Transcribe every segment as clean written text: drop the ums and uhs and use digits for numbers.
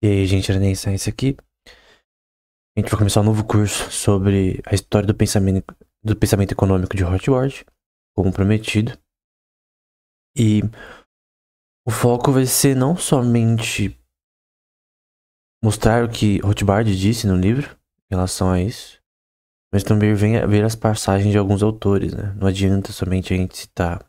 E aí, gente, Enem Science aqui. A gente vai começar um novo curso sobre a história do pensamento econômico de Rothbard, como prometido. E o foco vai ser não somente mostrar o que Rothbard disse no livro em relação a isso, mas também ver as passagens de alguns autores, né? Não adianta somente a gente citar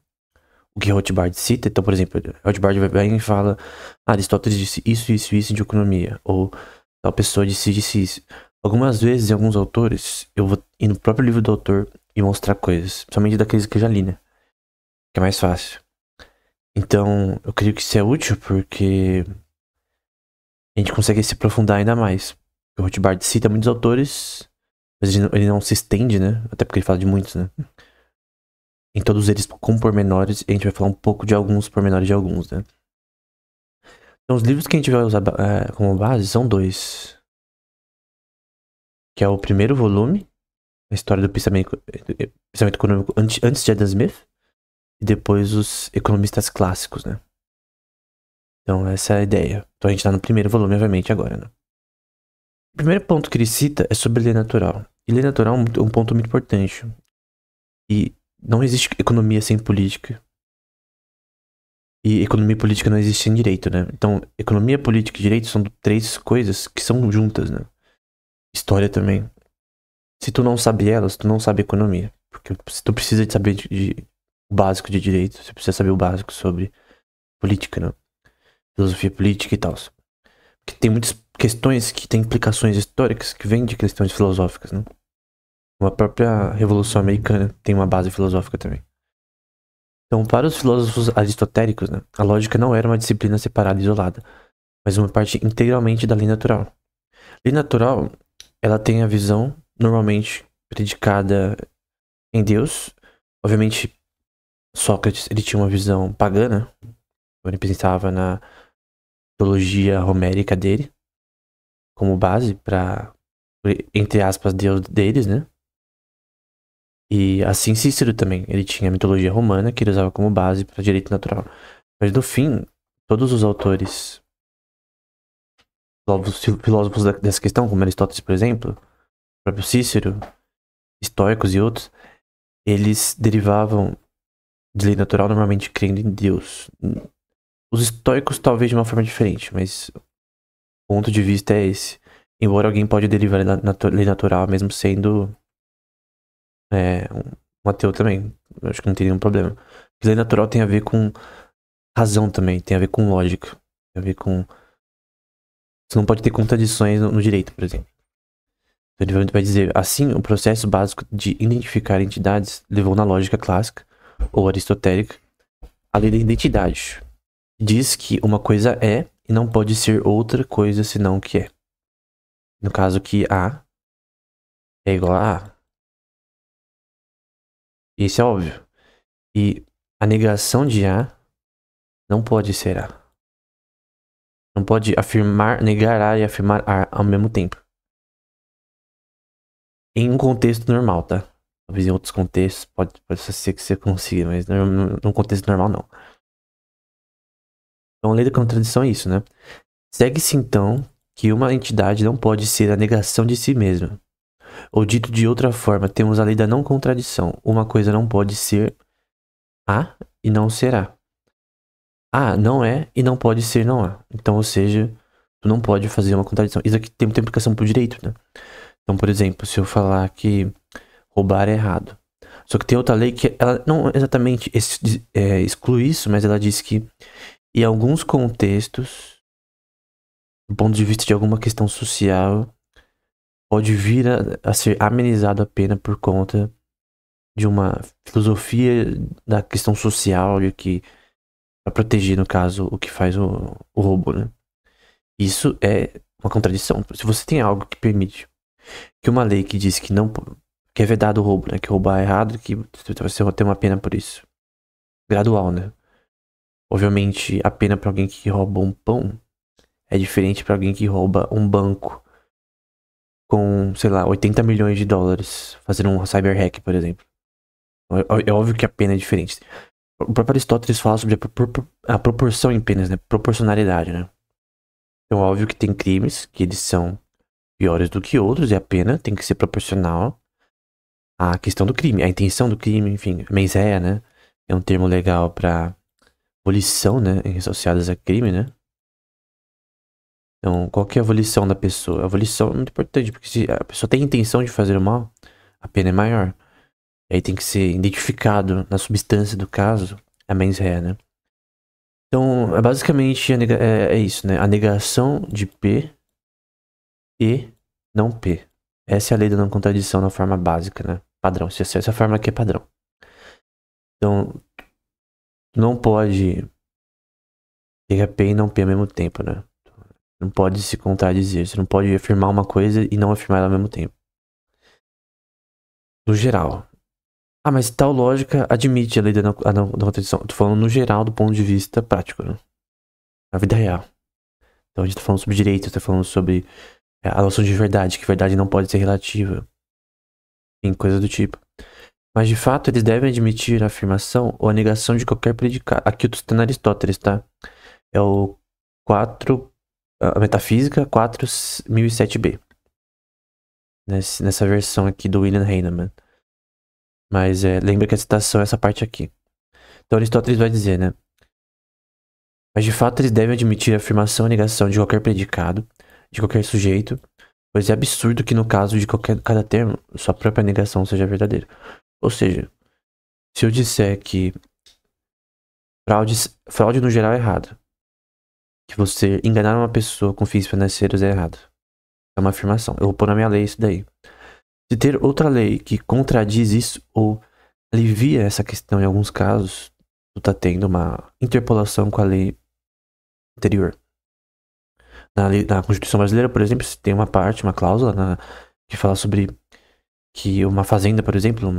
o que Rothbard cita. Então, por exemplo, Rothbard vai e fala: Aristóteles disse isso de economia, ou tal pessoa disse isso. Algumas vezes, em alguns autores, eu vou ir no próprio livro do autor e mostrar coisas, principalmente daqueles que eu já li, né? Que é mais fácil. Então, eu creio que isso é útil porque a gente consegue se aprofundar ainda mais. O Rothbard cita muitos autores, mas ele não se estende, né? Até porque ele fala de muitos, né? Em todos eles com pormenores, e a gente vai falar um pouco de alguns pormenores de alguns, né? Então, os livros que a gente vai usar como base são dois. Que é o primeiro volume, a história do pensamento econômico antes de Adam Smith, e depois os economistas clássicos, né? Então, essa é a ideia. Então, a gente tá no primeiro volume, obviamente, agora, né? O primeiro ponto que ele cita é sobre lei natural. E lei natural é um ponto muito importante. E não existe economia sem política. E economia e política não existe sem direito, né? Então, economia, política e direito são três coisas que são juntas, né? História também. Se tu não sabe elas, tu não sabe economia. Porque se tu precisa de saber o básico de direito, você precisa saber o básico sobre política, né? Filosofia política e tal. Porque tem muitas questões que têm implicações históricas que vêm de questões filosóficas, né? A própria Revolução Americana tem uma base filosófica também. Então, para os filósofos aristotélicos, né, a lógica não era uma disciplina separada e isolada, mas uma parte integralmente da lei natural. Lei natural, ela tem a visão normalmente predicada em Deus. Obviamente, Sócrates, ele tinha uma visão pagã, né? Ele pensava na teologia homérica dele como base para, entre aspas, Deus deles, né? E assim Cícero também, ele tinha a mitologia romana que ele usava como base para direito natural. Mas no fim, todos os autores, filósofos dessa questão, como Aristóteles, por exemplo, o próprio Cícero, estoicos e outros, eles derivavam de lei natural normalmente crendo em Deus. Os estoicos talvez de uma forma diferente, mas o ponto de vista é esse. Embora alguém pode derivar lei natural mesmo sendo um ateu também. Eu acho que não tem nenhum problema. Porque lei natural tem a ver com razão também, tem a ver com lógica. Tem a ver com... Você não pode ter contradições no direito, por exemplo. Então ele vai dizer, assim, o processo básico de identificar entidades levou na lógica clássica, ou aristotélica, a lei da identidade. Diz que uma coisa é e não pode ser outra coisa senão o que é. No caso que A é igual a A. Isso é óbvio. E a negação de A não pode ser A. Não pode afirmar, negar A e afirmar A ao mesmo tempo. Em um contexto normal, tá? Talvez em outros contextos pode ser que você consiga, mas num contexto normal não. Então a lei da contradição é isso, né? Segue-se então que uma entidade não pode ser a negação de si mesma. Ou dito de outra forma, temos a lei da não contradição. Uma coisa não pode ser A e não será. A não é e não pode ser não há. Então, ou seja, tu não pode fazer uma contradição. Isso aqui tem muita implicação pro direito, né? Então, por exemplo, se eu falar que roubar é errado. Só que tem outra lei que ela não exatamente exclui isso, mas ela diz que em alguns contextos, do ponto de vista de alguma questão social, pode vir a ser amenizado a pena por conta de uma filosofia da questão social, de que para proteger, no caso, o que faz o roubo, né? Isso é uma contradição. Se você tem algo que permite que uma lei que diz que não que é vedado o roubo, né? Que roubar é errado, que você vai ter uma pena por isso. Gradual, né? Obviamente, a pena para alguém que rouba um pão é diferente para alguém que rouba um banco com, sei lá, 80 milhões de dólares fazendo um cyber hack, por exemplo. É óbvio que a pena é diferente. O próprio Aristóteles fala sobre a proporção em penas, né? Proporcionalidade, né? Então, óbvio que tem crimes que eles são piores do que outros, e a pena tem que ser proporcional à questão do crime, à intenção do crime, enfim. Mens rea, né? É um termo legal pra volição, né? Associadas a crime, né? Então, qual que é a volição da pessoa? A volição é muito importante, porque se a pessoa tem intenção de fazer o mal, a pena é maior. E aí tem que ser identificado na substância do caso a mens rea, né? Então, basicamente é isso, né? A negação de P e não P. Essa é a lei da não contradição na forma básica, né? Padrão. Essa forma aqui é padrão. Então, não pode ter P e não P ao mesmo tempo, né? Não pode se contradizer. Você não pode afirmar uma coisa e não afirmar ela ao mesmo tempo. No geral. Ah, mas tal lógica admite a lei da não contradição. Tô falando no geral do ponto de vista prático, né? Na vida real. Então a gente tá falando sobre direito, tá falando sobre a noção de verdade, que verdade não pode ser relativa. Em coisas do tipo. Mas de fato eles devem admitir a afirmação ou a negação de qualquer predicado. Aqui eu tô citando Aristóteles, tá? É o 4. A Metafísica 4007b. Nessa versão aqui do William Heinemann. Mas lembra que a citação é essa parte aqui. Então Aristóteles vai dizer, né? Mas de fato eles devem admitir a afirmação ou negação de qualquer predicado, de qualquer sujeito, pois é absurdo que no caso de cada termo, sua própria negação seja verdadeira. Ou seja, se eu disser que fraude no geral é errado, que você enganar uma pessoa com fins financeiros é errado, é uma afirmação. Eu vou pôr na minha lei isso daí. Se ter outra lei que contradiz isso ou alivia essa questão em alguns casos, tu tá tendo uma interpolação com a lei anterior. Na Constituição brasileira, por exemplo, tem uma parte, uma cláusula que fala sobre que uma fazenda, por exemplo,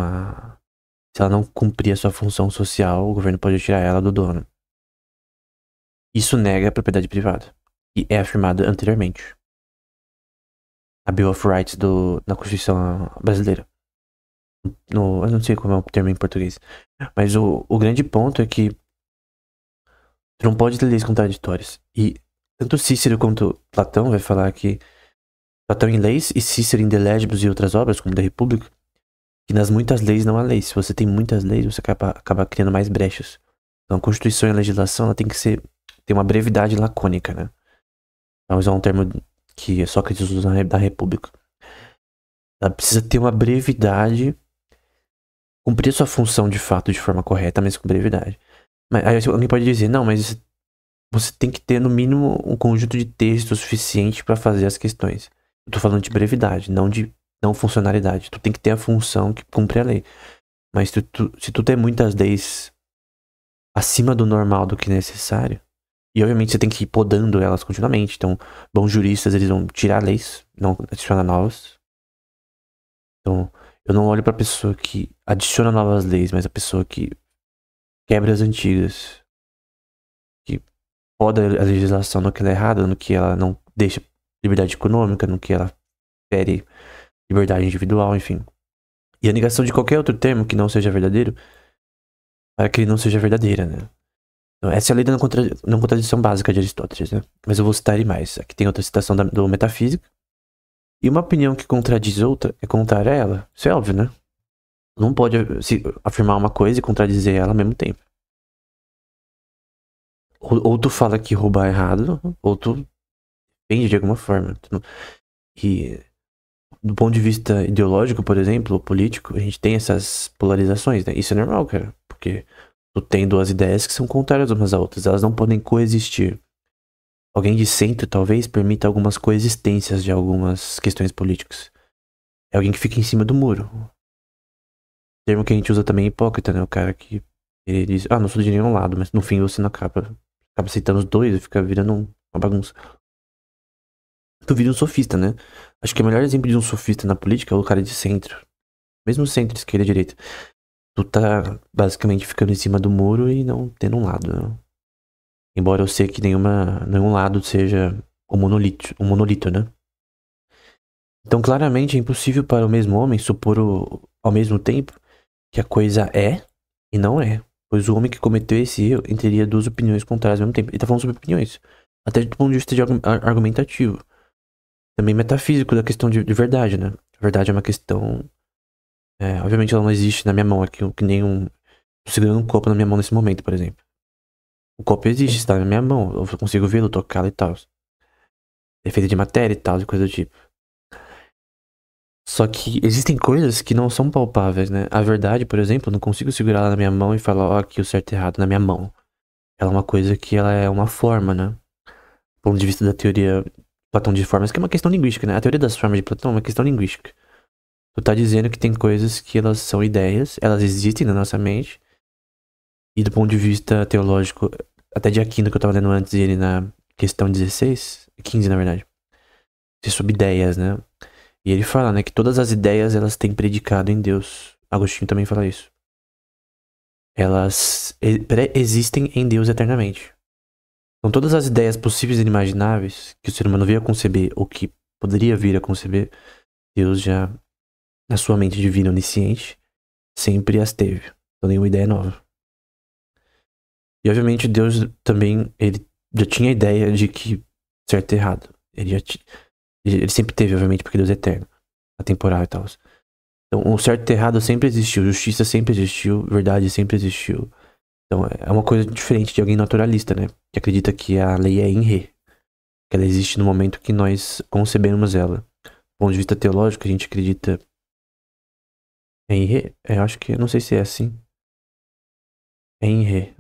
se ela não cumprir a sua função social, o governo pode tirar ela do dono. Isso nega a propriedade privada. E é afirmado anteriormente. A Bill of Rights na Constituição brasileira. Eu não sei como é o termo em português. Mas o grande ponto é que tu não pode ter leis contraditórias. E tanto Cícero quanto Platão vai falar que Platão em leis e Cícero em De Legibus e outras obras, como da República, que nas muitas leis não há leis. Se você tem muitas leis, você acaba criando mais brechas. Então a Constituição e a legislação ela tem que ter uma brevidade lacônica, né? Vamos usar um termo que Sócrates usa na República. Ela precisa ter uma brevidade, cumprir sua função de fato de forma correta, mas com brevidade. Mas aí alguém pode dizer, não, mas você tem que ter no mínimo um conjunto de texto suficiente para fazer as questões. Eu tô falando de brevidade, não de não funcionalidade. Tu tem que ter a função que cumpre a lei. Mas se tu tem muitas leis acima do normal do que necessário, e obviamente você tem que ir podando elas continuamente. Então, bons juristas, eles vão tirar leis, não adicionar novas. Então, eu não olho pra pessoa que adiciona novas leis, mas a pessoa que quebra as antigas. Que poda a legislação no que ela é errada, no que ela não deixa liberdade econômica, no que ela fere liberdade individual, enfim. E a negação de qualquer outro termo que não seja verdadeiro, para que ele não seja verdadeira, né? Então, essa é a lei da não contradição básica de Aristóteles, né? Mas eu vou citar ele mais. Aqui tem outra citação do Metafísica. E uma opinião que contradiz outra é contrária a ela. Isso é óbvio, né? Não pode afirmar uma coisa e contradizer ela ao mesmo tempo. Ou tu fala que roubar é errado, ou tu defende de alguma forma. E do ponto de vista ideológico, por exemplo, ou político, a gente tem essas polarizações, né? Isso é normal, cara. Porque tu tem duas ideias que são contrárias umas às outras. Elas não podem coexistir. Alguém de centro, talvez, permita algumas coexistências de algumas questões políticas. É alguém que fica em cima do muro. O termo que a gente usa também é hipócrita, né? O cara que ele diz, não sou de nenhum lado, mas no fim você não acaba aceitando os dois e fica virando uma bagunça. Tu vira um sofista, né? Acho que o melhor exemplo de um sofista na política é o cara de centro. Mesmo centro, esquerda e direita. Tu tá basicamente ficando em cima do muro e não tendo um lado, né? Embora eu sei que nenhum lado seja um monolito, né? Então claramente é impossível para o mesmo homem supor ao mesmo tempo que a coisa é e não é. Pois o homem que cometeu esse erro teria duas opiniões contrárias ao mesmo tempo. Ele tá falando sobre opiniões. Até do ponto de vista de argumentativo. Também metafísico da questão de verdade, né? A verdade é uma questão. Obviamente ela não existe na minha mão aqui, que nem um. Tô segurando um copo na minha mão nesse momento, por exemplo. O copo existe, está na minha mão. Eu consigo vê-lo, tocá-lo e tal. É feito de matéria e tal, e coisa do tipo. Só que existem coisas que não são palpáveis, né? A verdade, por exemplo, eu não consigo segurar ela na minha mão e falar, ó, aqui o certo e errado na minha mão. Ela é uma coisa que ela é uma forma, né? Do ponto de vista da teoria Platão de formas, que é uma questão linguística, né? A teoria das formas de Platão é uma questão linguística. Tu tá dizendo que tem coisas que elas são ideias, elas existem na nossa mente, e do ponto de vista teológico, até de Aquino que eu tava lendo antes, e ele na questão 16, 15 na verdade, é sobre ideias, né? E ele fala, né, que todas as ideias elas têm predicado em Deus. Agostinho também fala isso. Elas pré-existem em Deus eternamente. Então todas as ideias possíveis e inimagináveis que o ser humano veio a conceber ou que poderia vir a conceber, Deus já, na sua mente divina onisciente, sempre as teve. Então nenhuma ideia nova. E obviamente Deus também, ele já tinha a ideia de que certo e errado. Ele sempre teve, obviamente, porque Deus é eterno, atemporal e tal. Então o certo e errado sempre existiu, justiça sempre existiu, verdade sempre existiu. Então é uma coisa diferente de alguém naturalista, né? Que acredita que a lei é in re. Que ela existe no momento que nós concebemos ela. Do ponto de vista teológico, a gente acredita em re. Eu acho que, não sei se é assim. É em re.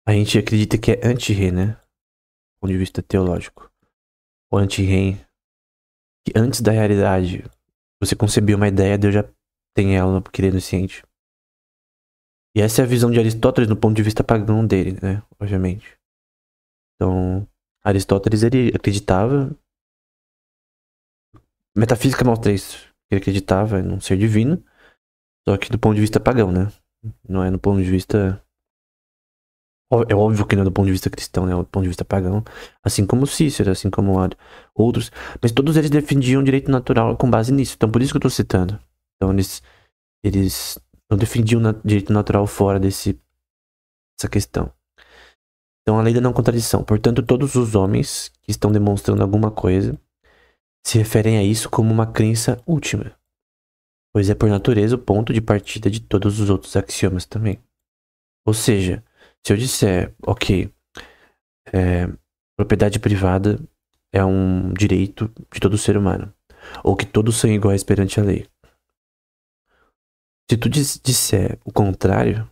A gente acredita que é anti-re, né? Do ponto de vista teológico. O anti-re, que antes da realidade, você concebeu uma ideia, Deus já tem ela no querendo ciente. E essa é a visão de Aristóteles no ponto de vista pagão dele, né? Obviamente. Então, Aristóteles, ele acreditava. Metafísica mostra isso. Ele acreditava em um ser divino, só que do ponto de vista pagão, né? Não é no ponto de vista. É óbvio que não é do ponto de vista cristão, né? É do ponto de vista pagão. Assim como Cícero, assim como outros. Mas todos eles defendiam o direito natural com base nisso. Então por isso que eu tô citando. Então eles não defendiam o direito natural fora dessa questão. Então a lei da não contradição. Portanto, todos os homens que estão demonstrando alguma coisa se referem a isso como uma crença última, pois é por natureza o ponto de partida de todos os outros axiomas também. Ou seja, se eu disser, ok, propriedade privada é um direito de todo ser humano, ou que todos são iguais perante a lei. Se tu disser o contrário,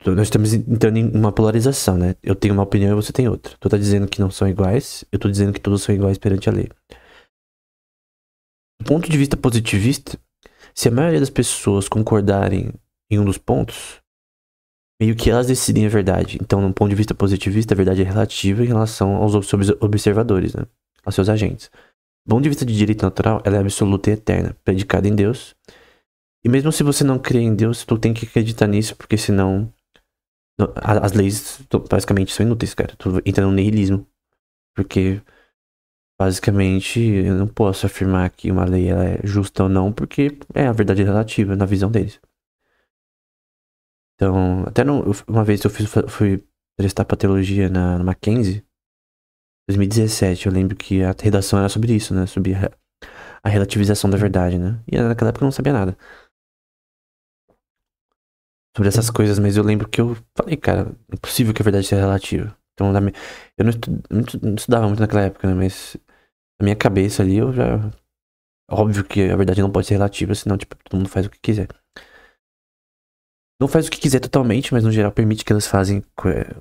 nós estamos entrando em uma polarização, né? Eu tenho uma opinião e você tem outra. Tu tá dizendo que não são iguais, eu tô dizendo que todos são iguais perante a lei. Do ponto de vista positivista, se a maioria das pessoas concordarem em um dos pontos, meio que elas decidem a verdade. Então, no ponto de vista positivista, a verdade é relativa em relação aos observadores, né? Aos seus agentes. Do ponto de vista de direito natural, ela é absoluta e eterna, predicada em Deus. E mesmo se você não crê em Deus, tu tem que acreditar nisso, porque senão as leis basicamente são inúteis, cara. Tu entra no niilismo. Porque basicamente eu não posso afirmar que uma lei ela é justa ou não, porque a verdade é relativa na visão deles. Então, até uma vez eu fui prestar pra teologia na Mackenzie, 2017, eu lembro que a redação era sobre isso, né? Sobre a relativização da verdade, né? E naquela época eu não sabia nada sobre essas coisas, mas eu lembro que eu falei, cara, é impossível que a verdade seja relativa. Então, eu não estudava muito naquela época, né? Mas na minha cabeça ali eu já. Óbvio que a verdade não pode ser relativa, senão, tipo, todo mundo faz o que quiser. Não faz o que quiser totalmente, mas no geral permite que elas fazem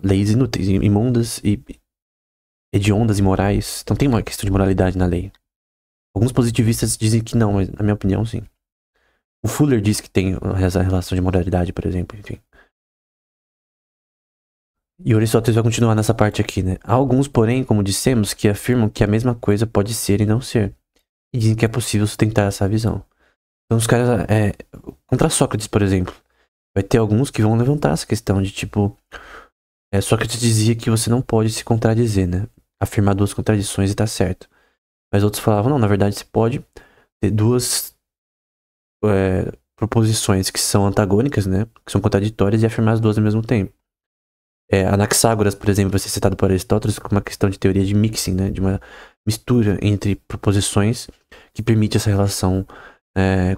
leis inúteis, imundas e hediondas, imorais. Então tem uma questão de moralidade na lei. Alguns positivistas dizem que não, mas na minha opinião, sim. O Fuller diz que tem essa relação de moralidade, por exemplo, enfim. E Aristóteles vai continuar nessa parte aqui, né? Há alguns, porém, como dissemos, que afirmam que a mesma coisa pode ser e não ser. E dizem que é possível sustentar essa visão. Então os caras, contra Sócrates, por exemplo, vai ter alguns que vão levantar essa questão de tipo, Sócrates dizia que você não pode se contradizer, né? Afirmar duas contradições e tá certo. Mas outros falavam, não, na verdade você pode ter duas proposições que são antagônicas, né? Que são contraditórias e afirmar as duas ao mesmo tempo. Anaxágoras, por exemplo, vai ser citado por Aristóteles como uma questão de teoria de mixing, né? De uma mistura entre proposições que permite essa relação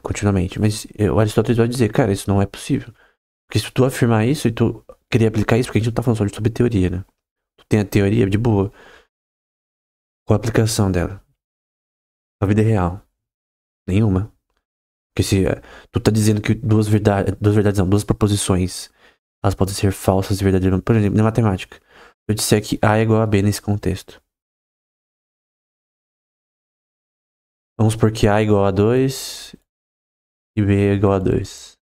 continuamente. Mas o Aristóteles vai dizer, cara, isso não é possível. Porque se tu afirmar isso e tu querer aplicar isso, porque a gente não tá falando só sobre teoria, né? Tu tem a teoria de boa. Qual a aplicação dela? Na vida real? Nenhuma. Porque se tu tá dizendo que duas proposições, elas podem ser falsas e verdadeiras. Por exemplo, na matemática, eu disser que A é igual a B nesse contexto. Vamos supor que A é igual a 2 e B é igual a 2.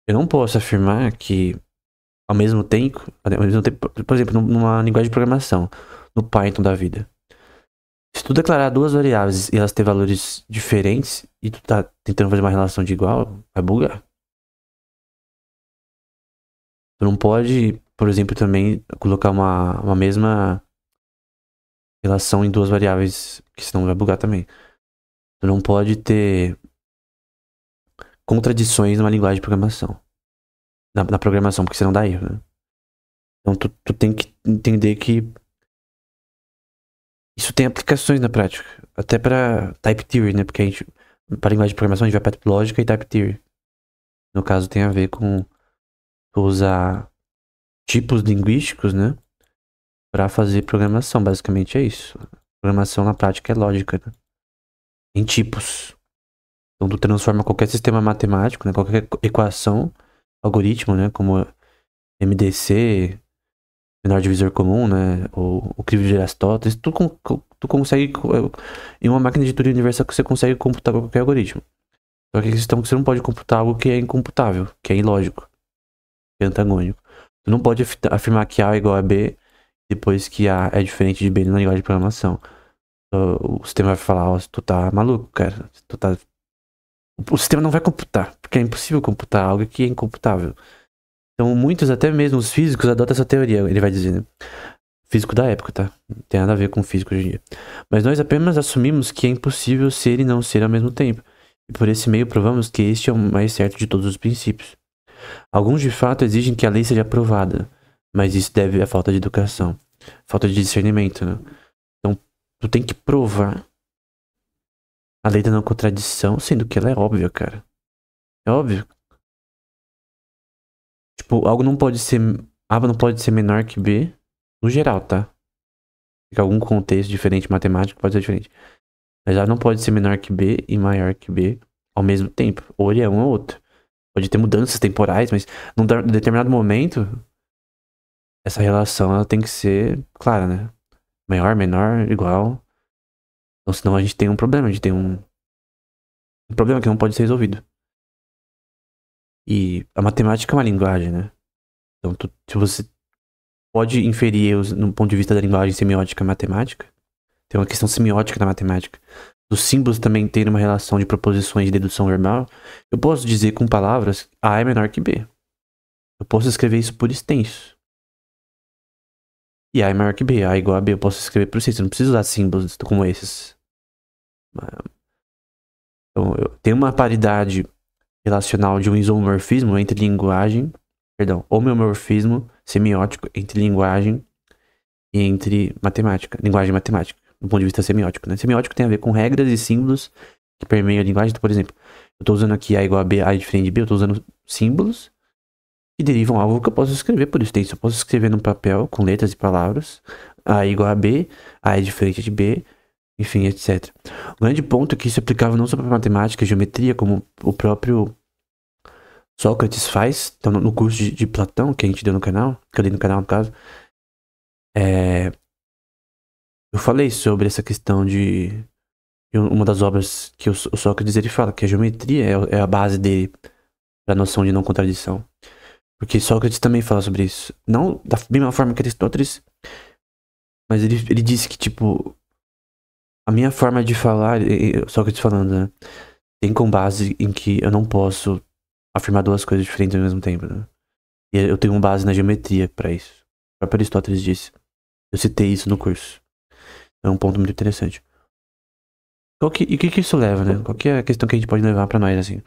Eu não posso afirmar que ao mesmo tempo, por exemplo, numa linguagem de programação, no Python da vida. Se tu declarar duas variáveis e elas têm valores diferentes e tu tá tentando fazer uma relação de igual, vai bugar. Tu não pode, por exemplo, também colocar uma mesma relação em duas variáveis, que senão vai bugar também. Tu não pode ter contradições numa linguagem de programação. Na programação, porque senão dá erro, né? Então tu tem que entender que isso tem aplicações na prática. Até pra type theory, né? Porque pra linguagem de programação, a gente vai pra lógica e type theory. No caso, tem a ver com tu usar tipos linguísticos, né? Pra fazer programação. Basicamente é isso. Programação na prática é lógica, né? Em tipos. Então tu transforma qualquer sistema matemático, né? Qualquer equação, algoritmo, né? Como MDC, menor divisor comum, né? Ou o crivo de Aristóteles. Tu consegue... Em uma máquina de Turing universal você consegue computar qualquer algoritmo. Só que a questão é que você não pode computar algo que é incomputável, que é ilógico, que é antagônico. Tu não pode afirmar que A é igual a B depois que A é diferente de B na linguagem de programação. O sistema vai falar, ó, tu tá maluco, cara. O sistema não vai computar, porque é impossível computar algo que é incomputável. Então muitos, até mesmo os físicos, adotam essa teoria, ele vai dizer, né? Físico da época, tá? Não tem nada a ver com físico hoje em dia. Mas nós apenas assumimos que é impossível ser e não ser ao mesmo tempo. E por esse meio provamos que este é o mais certo de todos os princípios. Alguns de fato exigem que a lei seja aprovada, mas isso deve à falta de educação, falta de discernimento, né? Então, tu tem que provar a lei da não contradição, sendo que ela é óbvia, cara. É óbvio. Tipo, algo não pode ser... A não pode ser menor que B, no geral, tá? Em algum contexto diferente matemático pode ser diferente. Mas A não pode ser menor que B e maior que B ao mesmo tempo. Ou ele é um ou outro. Pode ter mudanças temporais, mas num determinado momento, essa relação ela tem que ser clara, né? Maior, menor, igual. Então, senão a gente tem um problema, a gente tem um problema que não pode ser resolvido. E a matemática é uma linguagem, né? Então, se você pode inferir erros no ponto de vista da linguagem semiótica matemática, tem uma questão semiótica da matemática. Os símbolos também terem uma relação de proposições de dedução verbal. Eu posso dizer com palavras A é menor que B. Eu posso escrever isso por extenso. E A é maior que B, A é igual a B. Eu posso escrever por extenso. Eu não preciso usar símbolos como esses. Então, tem uma paridade relacional de um isomorfismo entre linguagem, homeomorfismo semiótico entre linguagem e entre matemática, linguagem e matemática, do ponto de vista semiótico, né? Semiótico tem a ver com regras e símbolos que permeiam a linguagem. Então, por exemplo, eu estou usando aqui A igual a B, A é diferente de B, eu estou usando símbolos que derivam algo que eu posso escrever por extenso. Eu posso escrever num papel com letras e palavras, A é igual a B, A é diferente de B, enfim, etc. O grande ponto é que isso é aplicável não só para matemática e geometria, como o próprio Sócrates faz, então no curso de Platão, que a gente deu no canal, que eu dei no canal no caso, eu falei sobre essa questão de uma das obras que o Sócrates ele fala, que a geometria é a base dele para a noção de não contradição. Porque Sócrates também fala sobre isso. Não da mesma forma que Aristóteles, mas ele disse que, tipo, a minha forma de falar, Sócrates falando, né, tem com base em que eu não posso afirmar duas coisas diferentes ao mesmo tempo, né? E eu tenho uma base na geometria para isso. O próprio Aristóteles disse. Eu citei isso no curso. É um ponto muito interessante. E o que isso leva, né? Qual que é a questão que a gente pode levar para nós, assim?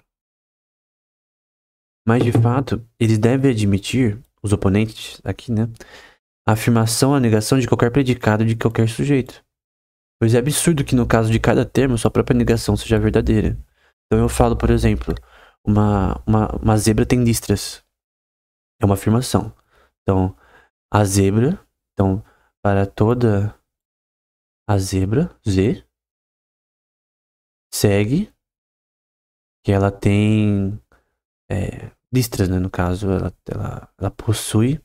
Mas, de fato, eles devem admitir, os oponentes aqui, né? A afirmação ou a negação de qualquer predicado de qualquer sujeito. Pois é absurdo que no caso de cada termo, sua própria negação seja verdadeira. Então eu falo, por exemplo, uma zebra tem listras. É uma afirmação. Então, a zebra, então, para toda a zebra, Z, segue que ela tem listras, né? No caso, ela possui.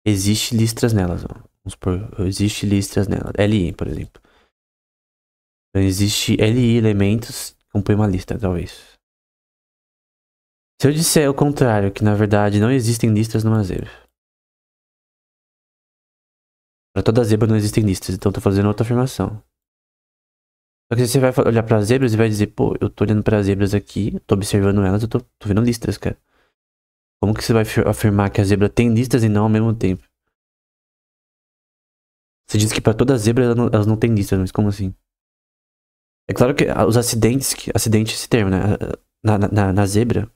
Existe listras nelas. Ó. Vamos supor, existe listras nela. LI, por exemplo. Então, existe LI elementos que compõem uma lista, talvez. Se eu disser o contrário, que na verdade não existem listras numa zebra. Para toda zebra não existem listas, então eu tô fazendo outra afirmação. Só que você vai olhar para as zebras e vai dizer, pô, eu tô olhando para as zebras aqui, tô observando elas, eu tô vendo listras, cara. Como que você vai afirmar que a zebra tem listas e não ao mesmo tempo? Você diz que para toda zebra elas não têm listas, mas como assim? É claro que os acidentes, acidente é esse termo, né? Na zebra,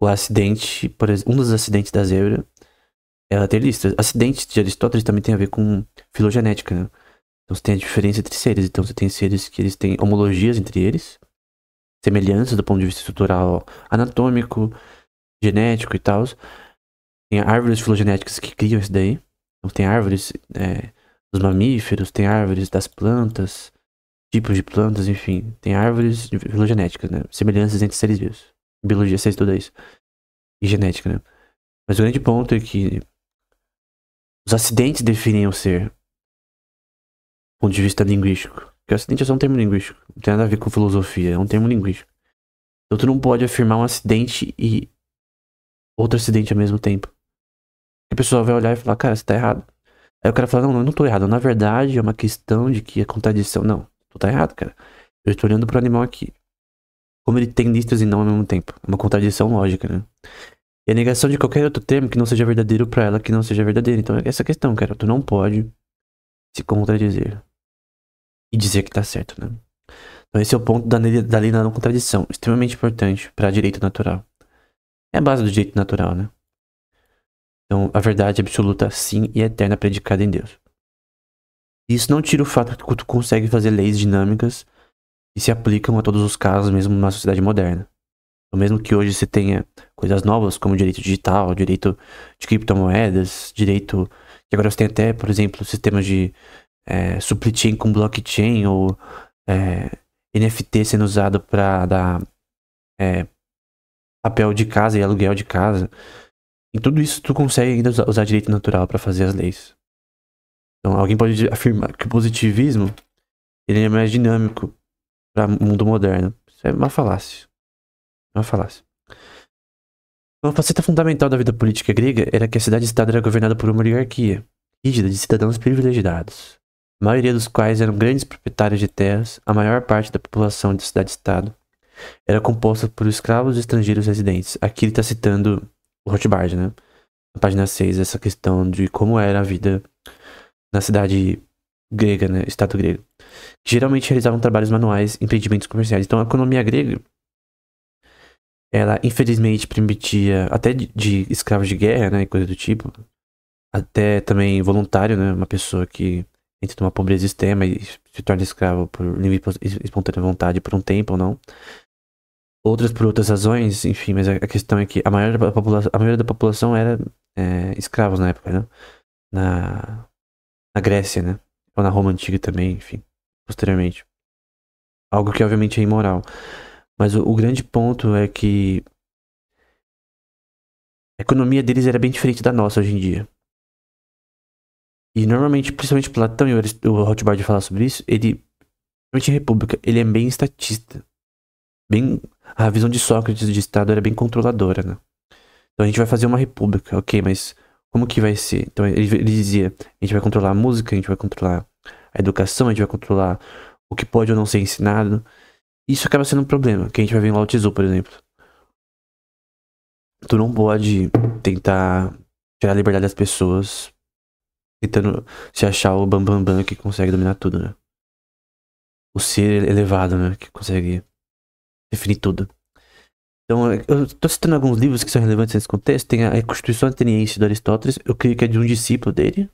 o acidente, por exemplo, um dos acidentes da zebra, ela tem listas. Acidentes de Aristóteles também tem a ver com filogenética, né? Então você tem a diferença entre seres. Então você tem seres que eles têm homologias entre eles, semelhanças do ponto de vista estrutural, anatômico, genético e tal. Tem árvores filogenéticas que criam isso daí. Então tem árvores dos mamíferos, tem árvores das plantas, tipos de plantas, enfim. Tem árvores filogenéticas, né? Semelhanças entre seres vivos. Biologia, você estuda isso. E genética, né? Mas o grande ponto é que os acidentes definem o ser. Do ponto de vista linguístico. Porque o acidente é só um termo linguístico. Não tem nada a ver com filosofia, é um termo linguístico. Então tu não pode afirmar um acidente e outro acidente ao mesmo tempo. A pessoa vai olhar e falar, cara, você tá errado. Aí o cara fala, não, eu não tô errado. Na verdade, é uma questão de que a contradição. Não, tu tá errado, cara. Eu estou olhando pro animal aqui. Como ele tem listas e não ao mesmo tempo. É uma contradição lógica, né? E a negação de qualquer outro termo que não seja verdadeiro pra ela que não seja verdadeiro. Então é essa questão, cara. Tu não pode se contradizer. E dizer que tá certo, né? Então esse é o ponto da lei da não contradição. Extremamente importante pra direito natural. É a base do direito natural, né? Então, a verdade absoluta, sim, e eterna predicada em Deus. Isso não tira o fato que tu consegue fazer leis dinâmicas que se aplicam a todos os casos, mesmo na sociedade moderna. Então, mesmo que hoje você tenha coisas novas, como direito digital, direito de criptomoedas, direito... que agora você tem até, por exemplo, sistemas de supply chain com blockchain, ou NFT sendo usado para dar papel de casa e aluguel de casa. Em tudo isso, tu consegue ainda usar direito natural para fazer as leis. Então, alguém pode afirmar que o positivismo ele é mais dinâmico para o mundo moderno. Isso é uma falácia. Uma falácia. Uma faceta fundamental da vida política grega era que a cidade-estado era governada por uma oligarquia rígida de cidadãos privilegiados, a maioria dos quais eram grandes proprietários de terras. A maior parte da população de cidade-estado era composta por escravos estrangeiros residentes. Aqui ele está citando o Rothbard, né? Na página 6, essa questão de como era a vida na cidade grega, né? Estado grego. Que geralmente realizavam trabalhos manuais, empreendimentos comerciais. Então a economia grega, ela infelizmente permitia até de escravos de guerra, né? E coisa do tipo. Até também voluntário, né? Uma pessoa que entra numa pobreza extrema e se torna escravo por livre e espontânea vontade por um tempo ou não. Outras por outras razões, enfim, mas a questão é que a maioria da população era escravos na época, né? Na Grécia, né? Ou na Roma Antiga também, enfim, posteriormente. Algo que obviamente é imoral. Mas o grande ponto é que a economia deles era bem diferente da nossa hoje em dia. E normalmente, principalmente Platão e o Rothbard falar sobre isso, ele, principalmente em República, ele é bem estatista. A visão de Sócrates de Estado era bem controladora, né? Então a gente vai fazer uma república, ok, mas como que vai ser? Então ele dizia, a gente vai controlar a música, a gente vai controlar a educação, a gente vai controlar o que pode ou não ser ensinado. Isso acaba sendo um problema, que a gente vai ver em Lao Tzu, por exemplo. Tu não pode tentar tirar a liberdade das pessoas tentando se achar o bambambam que consegue dominar tudo, né? O ser elevado, né? Que consegue definir tudo. Então, eu tô citando alguns livros que são relevantes nesse contexto. Tem a Constituição Ateniense do Aristóteles, eu creio que é de um discípulo dele.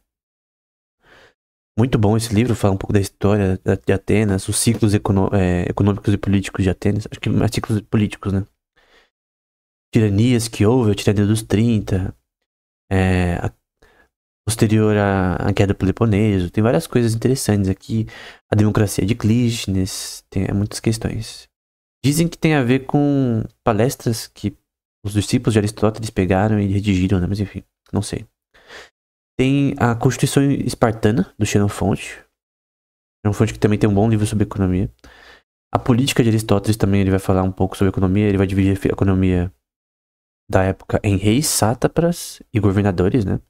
Muito bom esse livro, fala um pouco da história de Atenas, os ciclos econômicos e políticos de Atenas. Acho que mais ciclos políticos, né? Tiranias que houve, a tirania dos 30, posterior à queda do Peloponeso. Tem várias coisas interessantes aqui. A democracia de Clístenes, tem muitas questões. Dizem que tem a ver com palestras que os discípulos de Aristóteles pegaram e redigiram, né? Mas enfim, não sei. Tem a Constituição Espartana, do Xenofonte. Xenofonte que também tem um bom livro sobre economia. A Política de Aristóteles também ele vai falar um pouco sobre economia. Ele vai dividir a economia da época em reis, sátrapas e governadores, né?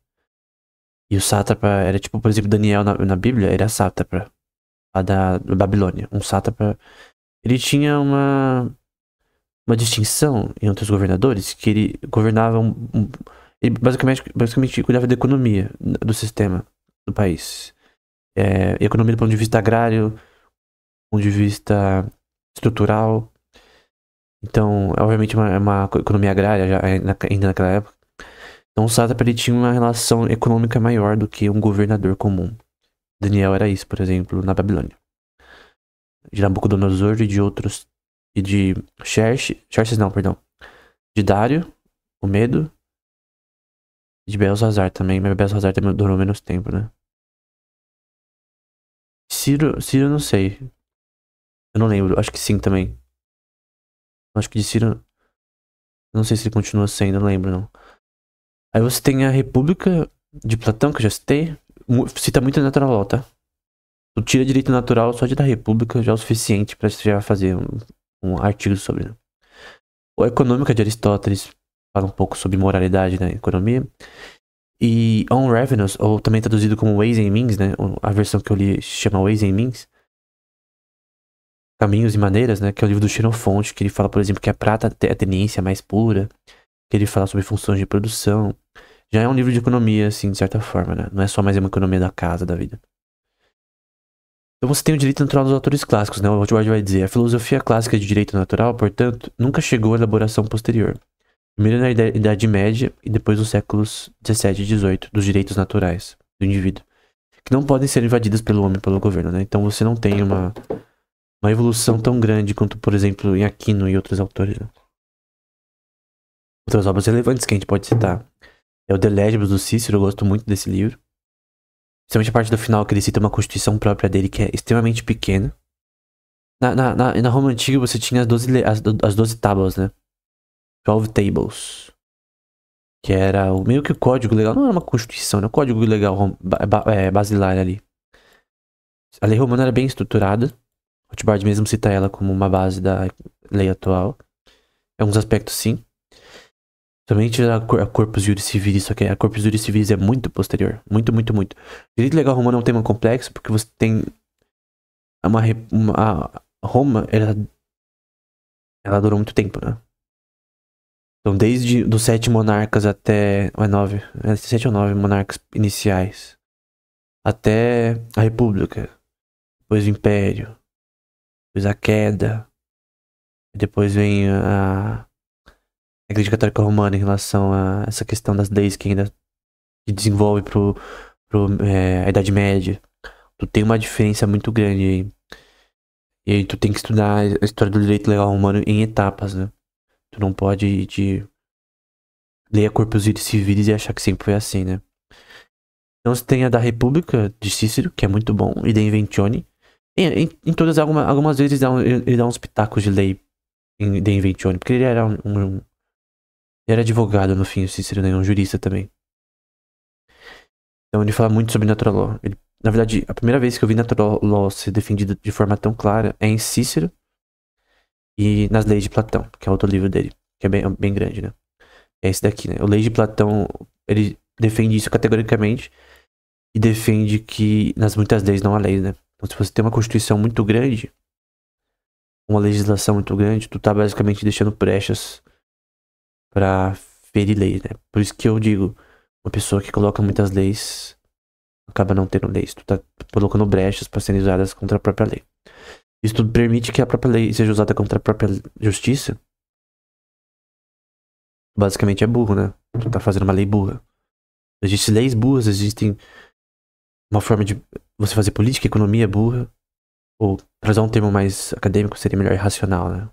E o sátrapa era tipo, por exemplo, Daniel na Bíblia era sátrapa, lá da Babilônia. Um sátrapa, ele tinha uma distinção em outros governadores, que ele governava ele basicamente cuidava da economia do sistema do país. Economia do ponto de vista agrário, do ponto de vista estrutural. Então, obviamente, uma economia agrária ainda naquela época. Então, o sátrapa ele tinha uma relação econômica maior do que um governador comum. Daniel era isso, por exemplo, na Babilônia. De Nabucodonosor e de outros. E de Xerxes não, perdão. De Dário, o Medo. E de Belsazar também, mas Belsazar também durou menos tempo, né? Ciro eu não sei. Eu não lembro, acho que sim também. Acho que de Ciro. Não sei se ele continua sendo, não lembro não. Aí você tem a República de Platão, que eu já citei. Cita muito Natural Law, tá? Tu tira direito natural só de da República já é o suficiente pra você já fazer um artigo sobre, né? A Econômica de Aristóteles fala um pouco sobre moralidade na economia. E On Revenues, ou também traduzido como Ways and Means, né? A versão que eu li chama Ways and Means. Caminhos e Maneiras, né? Que é o livro do Xenofonte, que ele fala, por exemplo, que a prata ateniense é mais pura. Que ele fala sobre funções de produção. Já é um livro de economia, assim, de certa forma, né? Não é só mais uma economia da casa, da vida. Então você tem o direito natural dos autores clássicos, né? O Rothbard vai dizer, a filosofia clássica de direito natural, portanto, nunca chegou à elaboração posterior. Primeiro na Idade Média e depois nos séculos 17 e 18, dos direitos naturais do indivíduo, que não podem ser invadidos pelo homem e pelo governo, né? Então você não tem uma evolução tão grande quanto, por exemplo, em Aquino e outros autores, né? Outras obras relevantes que a gente pode citar é o De Legibus do Cícero, eu gosto muito desse livro. Principalmente a parte do final que ele cita uma constituição própria dele que é extremamente pequena. Na Roma Antiga você tinha as 12 tábuas, né? 12 tables. Que era meio que o código legal. Não era uma constituição, era o código legal basilar ali. A lei romana era bem estruturada. O Rothbard mesmo cita ela como uma base da lei atual. Em alguns aspectos, sim. Somente a Corpus Juris Civilis, só que a Corpus Juris Civilis é muito posterior. Muito, muito, muito. Direito legal romano é um tema complexo, porque você tem a Roma, ela durou muito tempo, né? Então, desde dos 7 monarcas até... 9. 7 ou 9 monarcas iniciais. Até a República. Depois o Império. Depois a queda. Depois vem a Igreja Católica Romana em relação a essa questão das leis que ainda se desenvolve a Idade Média. Tu tem uma diferença muito grande aí. E aí tu tem que estudar a história do direito legal romano em etapas, né? Tu não pode ler a Corpus Juris Civilis e achar que sempre foi assim, né? Então você tem a da República de Cícero, que é muito bom, e da Inventione. Em todas, algumas vezes ele dá uns pitacos de lei em De Inventione, porque ele era ele era advogado no fim, o Cícero, né? Um jurista também. Então ele fala muito sobre Natural Law. Na verdade, a primeira vez que eu vi Natural Law ser defendido de forma tão clara é em Cícero e nas Leis de Platão, que é outro livro dele, que é bem grande, né? É esse daqui, né? O Leis de Platão, ele defende isso categoricamente e defende que nas muitas leis não há leis, né? Então se você tem uma constituição muito grande, uma legislação muito grande, tu tá basicamente deixando brechas pra ferir leis, né? Por isso que eu digo, uma pessoa que coloca muitas leis acaba não tendo leis. Tu tá colocando brechas pra serem usadas contra a própria lei. Isso tudo permite que a própria lei seja usada contra a própria justiça. basicamente é burro, né? Tu tá fazendo uma lei burra. Existem leis burras, existem uma forma de você fazer política, economia burra. Ou, pra usar um termo mais acadêmico, seria melhor irracional, né?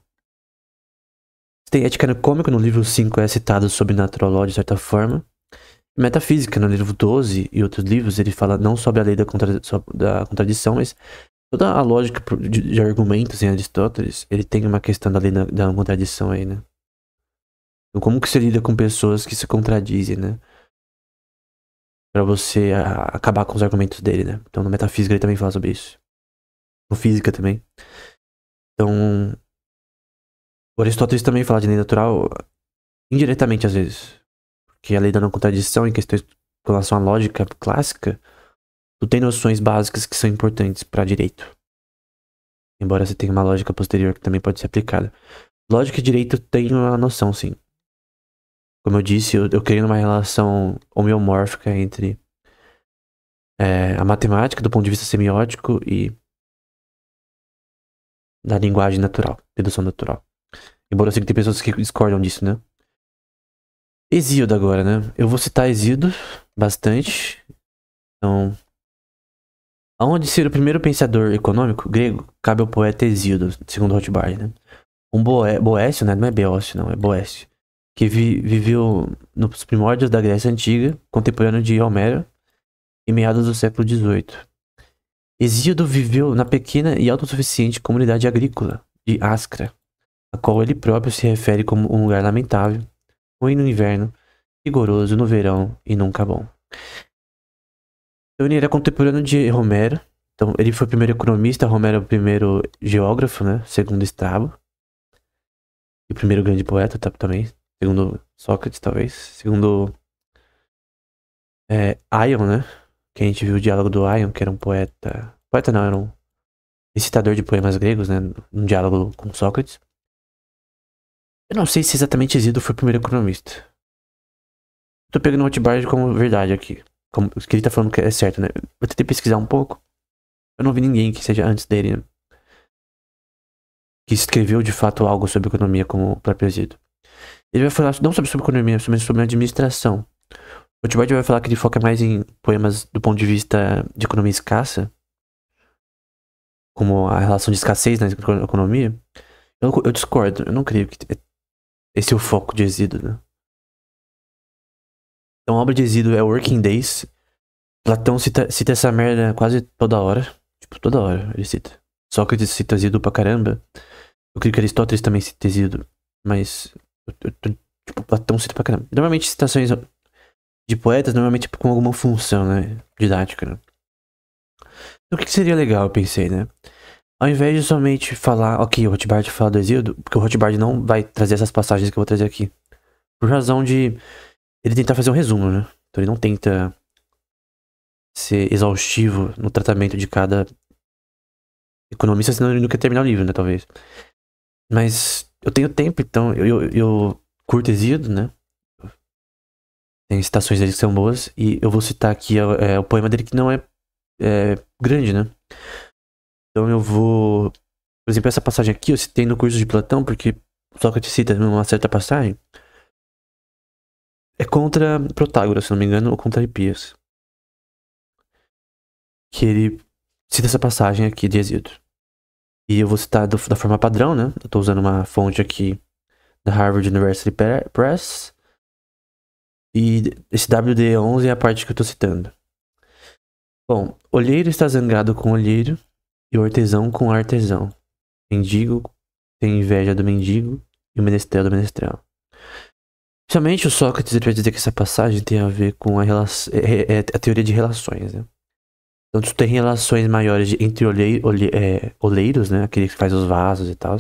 Tem ética no cômico, no livro 5 é citado Sobrenatural Law, de certa forma. Metafísica, no livro 12 e outros livros, ele fala não sobre a lei da contradição, mas toda a lógica de argumentos em Aristóteles, ele tem uma questão da lei da contradição aí, né? Então, como que você lida com pessoas que se contradizem, né? Pra você acabar com os argumentos dele, né? Então, na metafísica ele também fala sobre isso. No física também. Então, o Aristóteles também fala de lei natural indiretamente às vezes. Porque a lei da não contradição em questões com relação à lógica clássica, tu tem noções básicas que são importantes para direito. Embora você tenha uma lógica posterior que também pode ser aplicada. Lógica e direito tem uma noção, sim. Como eu disse, eu criei uma relação homeomórfica entre a matemática do ponto de vista semiótico e da linguagem natural, dedução natural. Embora eu sei que tem pessoas que discordam disso, né? Hesíodo agora, né? Eu vou citar Hesíodo bastante. Então, aonde ser o primeiro pensador econômico grego cabe ao poeta Hesíodo, segundo Rothbard, né? Um Boécio, né? Não é Beócio, não, é Boécio. Que viveu nos primórdios da Grécia Antiga, contemporâneo de Homero, em meados do século XVIII. Hesíodo viveu na pequena e autossuficiente comunidade agrícola de Ascra, a qual ele próprio se refere como um lugar lamentável, ruim no inverno, rigoroso no verão e nunca bom. Então ele era contemporâneo de Homero. Então ele foi o primeiro economista, Homero é o primeiro geógrafo, né? Segundo Strabo. E o primeiro grande poeta também. Segundo Sócrates, talvez. Segundo Ion, né? Que a gente viu o diálogo do Ion, que era um poeta... Poeta não, era um recitador de poemas gregos, né? Um diálogo com Sócrates. Eu não sei se exatamente Hesíodo foi o primeiro economista. Tô pegando o Rothbard como verdade aqui. Como o que ele tá falando que é certo, né? Eu tentei pesquisar um pouco. Eu não vi ninguém que seja antes dele, né? Que escreveu de fato algo sobre economia como o próprio Hesíodo. Ele vai falar não sobre economia, mas sobre administração. O Rothbard vai falar que ele foca mais em poemas do ponto de vista de economia escassa, como a relação de escassez na economia. Eu discordo, eu não creio que esse é o foco de Hesíodo, né? Então a obra de Hesíodo é Working Days. Platão cita essa merda quase toda hora. Tipo, toda hora ele cita. Sócrates cita Hesíodo pra caramba. Eu creio que Aristóteles também cita Hesíodo. Mas, tipo, Platão cita pra caramba. Normalmente citações de poetas, normalmente com alguma função, né? Didática, né? Então o que seria legal, eu pensei, né? Ao invés de somente falar, ok, o Rothbard fala do Hesíodo, porque o Rothbard não vai trazer essas passagens que eu vou trazer aqui. Por razão de ele tentar fazer um resumo, né? Então ele não tenta ser exaustivo no tratamento de cada economista, senão ele não quer terminar o livro, né? Talvez. Mas eu tenho tempo, então eu curto Hesíodo, né? Tem citações dele que são boas, e eu vou citar aqui o poema dele que não é grande, né? Então eu vou... Por exemplo, essa passagem aqui eu citei no curso de Platão, porque Sócrates cita numa certa passagem. É contra Protágoras, se não me engano, ou contra Hippias. Que ele cita essa passagem aqui de Hesíodo. E eu vou citar da forma padrão, né? Eu tô usando uma fonte aqui da Harvard University Press. E esse WD11 é a parte que eu tô citando. Bom, olheiro está zangado com olheiro e o artesão com artesão. Mendigo tem inveja do mendigo e o menestrel do menestrel. Principalmente o Sócrates ele vai dizer que essa passagem tem a ver com a teoria de relações, né? Então tu tem relações maiores entre oleiros, né? Aquele que faz os vasos e tal.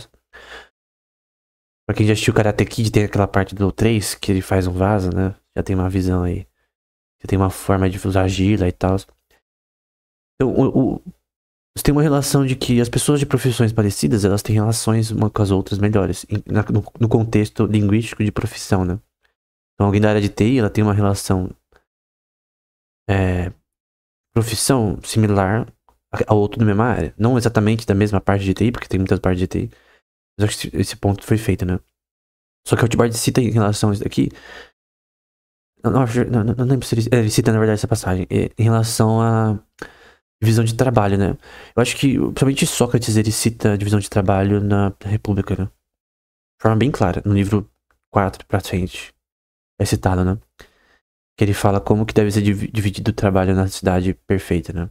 Pra quem já assistiu Karate Kid, tem aquela parte do 3 que ele faz um vaso, né? Já tem uma visão aí. Já tem uma forma de usar argila e tal. Então, você tem uma relação de que as pessoas de profissões parecidas, elas têm relações uma com as outras melhores. No contexto linguístico de profissão, né? Então, alguém da área de TI, ela tem uma relação profissão similar ao outro da mesma área. Não exatamente da mesma parte de TI, porque tem muitas partes de TI. Mas acho que esse ponto foi feito, né? Só que Rothbard cita em relação a isso daqui. Não lembro se ele cita, na verdade, essa passagem. Em relação à divisão de trabalho, né? Eu acho que, principalmente Sócrates, ele cita a divisão de trabalho na República, né? De forma bem clara, no livro 4 pra frente. É citado, né? Que ele fala como que deve ser dividido o trabalho na cidade perfeita, né?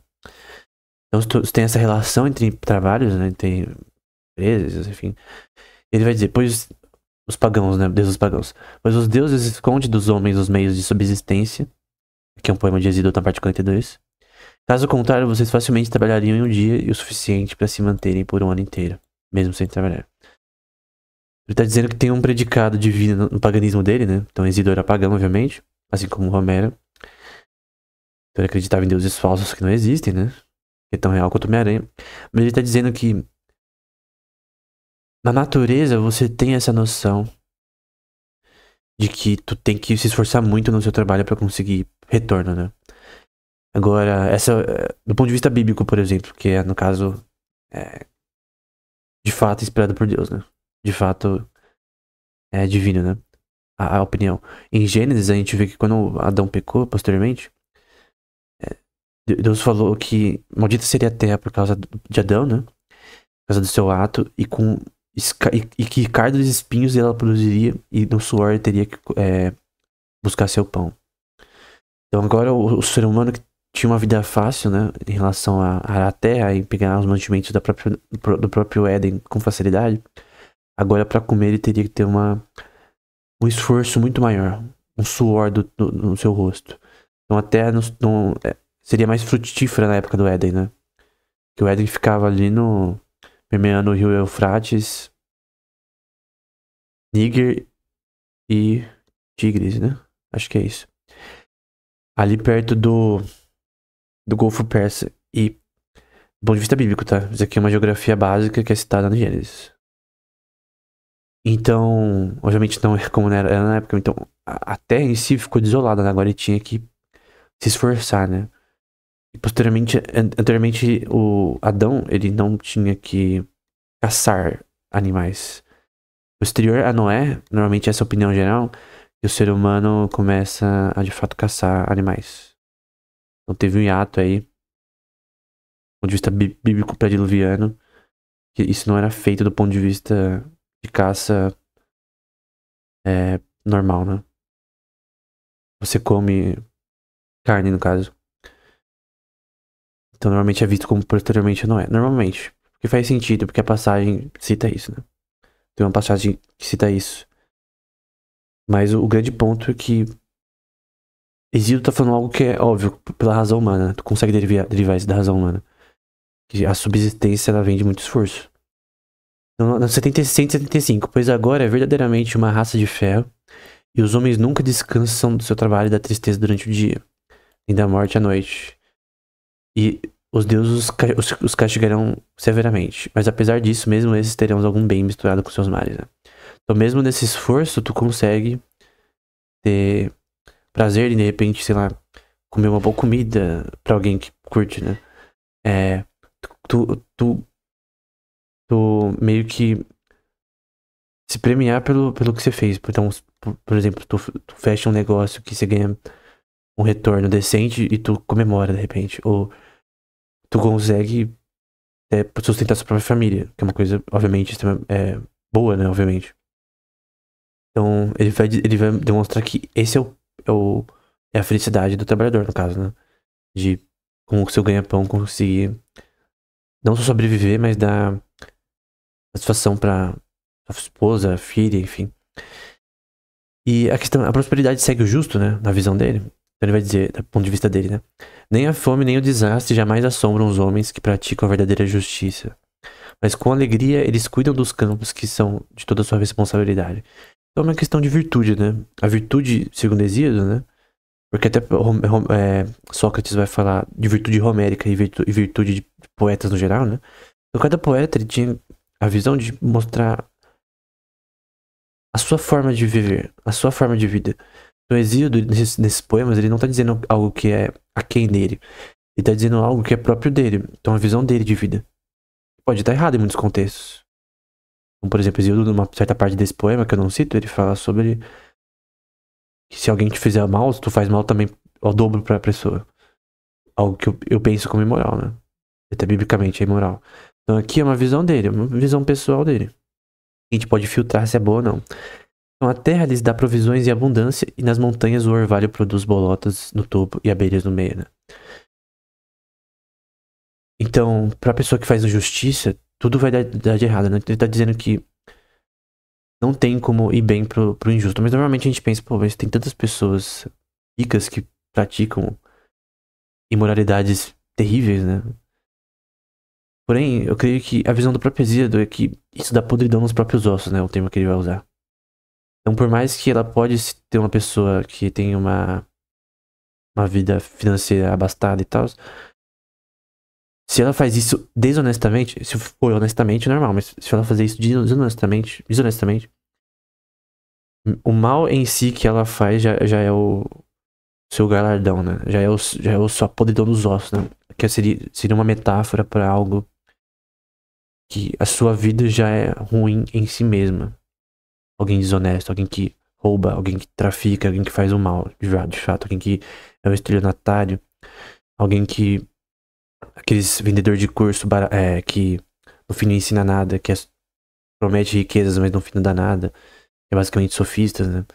Então, se tem essa relação entre trabalhos, né? Tem empresas, enfim. Ele vai dizer, pois os pagãos, né? Deus dos pagãos. Pois os deuses escondem dos homens os meios de subsistência. Que é um poema de Hesíodo, na parte 42. Caso contrário, vocês facilmente trabalhariam em um dia e o suficiente para se manterem por um ano inteiro, mesmo sem trabalhar. Ele está dizendo que tem um predicado divino no paganismo dele, né? Então Hesíodo era pagão, obviamente, assim como Romero. Então ele acreditava em deuses falsos que não existem, né? Que é tão real quanto Homem-Aranha. Mas ele está dizendo que na natureza você tem essa noção de que tu tem que se esforçar muito no seu trabalho para conseguir retorno, né? Agora, do ponto de vista bíblico, por exemplo, que é, no caso, de fato inspirado por Deus, né? De fato, é divino, né? A opinião. Em Gênesis, a gente vê que quando Adão pecou, posteriormente, Deus falou que maldita seria a terra por causa de Adão, né? Por causa do seu ato, e que cardos e espinhos ela produziria, e no suor teria que buscar seu pão. Então agora o ser humano que tinha uma vida fácil, né, em relação a arar a terra e pegar os mantimentos do próprio Éden com facilidade, agora para comer ele teria que ter um esforço muito maior, um suor no seu rosto. Então a terra seria mais frutífera na época do Éden, né? Que o Éden ficava ali permeando o rio Eufrates, Níger e Tigres, né? Acho que é isso. Ali perto do Golfo Persa. E, do ponto de vista bíblico, tá? Isso aqui é uma geografia básica que é citada no Gênesis. Então, obviamente não é como era na época. Então, a terra em si ficou desolada, né? Agora ele tinha que se esforçar, né? E posteriormente, anteriormente, o Adão, ele não tinha que caçar animais. Posterior a Noé, normalmente essa é a opinião geral, que o ser humano começa a, de fato, caçar animais. Então teve um hiato aí, do ponto de vista bíblico pré-diluviano, que isso não era feito do ponto de vista de caça normal, né? Você come carne, no caso. Então normalmente é visto como posteriormente não é. Normalmente. Porque faz sentido, porque a passagem cita isso, né? Tem uma passagem que cita isso. Mas o grande ponto é que Hesíodo tá falando algo que é óbvio pela razão humana. Tu consegue derivar isso da razão humana. Que a subsistência, ela vem de muito esforço. Então, no 175, pois agora é verdadeiramente uma raça de ferro, e os homens nunca descansam do seu trabalho e da tristeza durante o dia, nem da morte à noite. E os deuses os castigarão severamente. Mas apesar disso, mesmo esses terão algum bem misturado com seus males, né? Então mesmo nesse esforço, tu consegue ter prazer em, de repente, sei lá, comer uma boa comida pra alguém que curte, né? Tu meio que se premiar pelo que você fez. Então, por exemplo, tu fecha um negócio que você ganha um retorno decente e tu comemora de repente. Ou tu consegue sustentar sua própria família, que é uma coisa, obviamente, boa, né? Obviamente. Então, ele vai demonstrar que esse é a felicidade do trabalhador, no caso, né? De, com o seu ganha-pão, conseguir não só sobreviver, mas dar satisfação pra sua esposa, filha, enfim. E a prosperidade segue o justo, né? Na visão dele. Então ele vai dizer, do ponto de vista dele, né? Nem a fome, nem o desastre jamais assombram os homens que praticam a verdadeira justiça. Mas com alegria eles cuidam dos campos que são de toda a sua responsabilidade. Então é uma questão de virtude, né? A virtude, segundo Hesíodo, né? Porque até Sócrates vai falar de virtude homérica e virtude de poetas no geral, né? Então cada poeta ele tinha a visão de mostrar a sua forma de viver, a sua forma de vida. Então Hesíodo, nesses poemas, ele não tá dizendo algo que é aquém dele. Ele tá dizendo algo que é próprio dele. Então a visão dele de vida. Pode estar errado em muitos contextos. Então, por exemplo, Hesíodo, numa certa parte desse poema que eu não cito, ele fala sobre que se alguém te fizer mal, se tu faz mal também ao dobro pra pessoa. Algo que eu penso como imoral, né? Até biblicamente é imoral. Então aqui é uma visão dele, uma visão pessoal dele. A gente pode filtrar se é boa ou não. Então a terra lhes dá provisões e abundância, e nas montanhas o orvalho produz bolotas no topo e abelhas no meio, né? Então, pra pessoa que faz injustiça, tudo vai dar de errado, né? Ele tá dizendo que não tem como ir bem pro injusto. Mas normalmente a gente pensa, pô, mas tem tantas pessoas ricas que praticam imoralidades terríveis, né? Porém, eu creio que a visão do próprio Hesíodo é que isso dá podridão nos próprios ossos, né? O termo que ele vai usar. Então, por mais que ela pode ter uma pessoa que tem uma vida financeira abastada e tal, se ela faz isso desonestamente, se for honestamente, normal, mas se ela fazer isso desonestamente, o mal em si que ela faz já é o seu galardão, né? Já é o só podridão dos ossos, né? Que seria uma metáfora para algo que a sua vida já é ruim em si mesma. Alguém desonesto, alguém que rouba, alguém que trafica, alguém que faz o mal, de fato, alguém que é um estelionatário, alguém que aqueles vendedor de curso que no fim não ensina nada, promete riquezas, mas no fim não dá nada. É basicamente sofistas, né?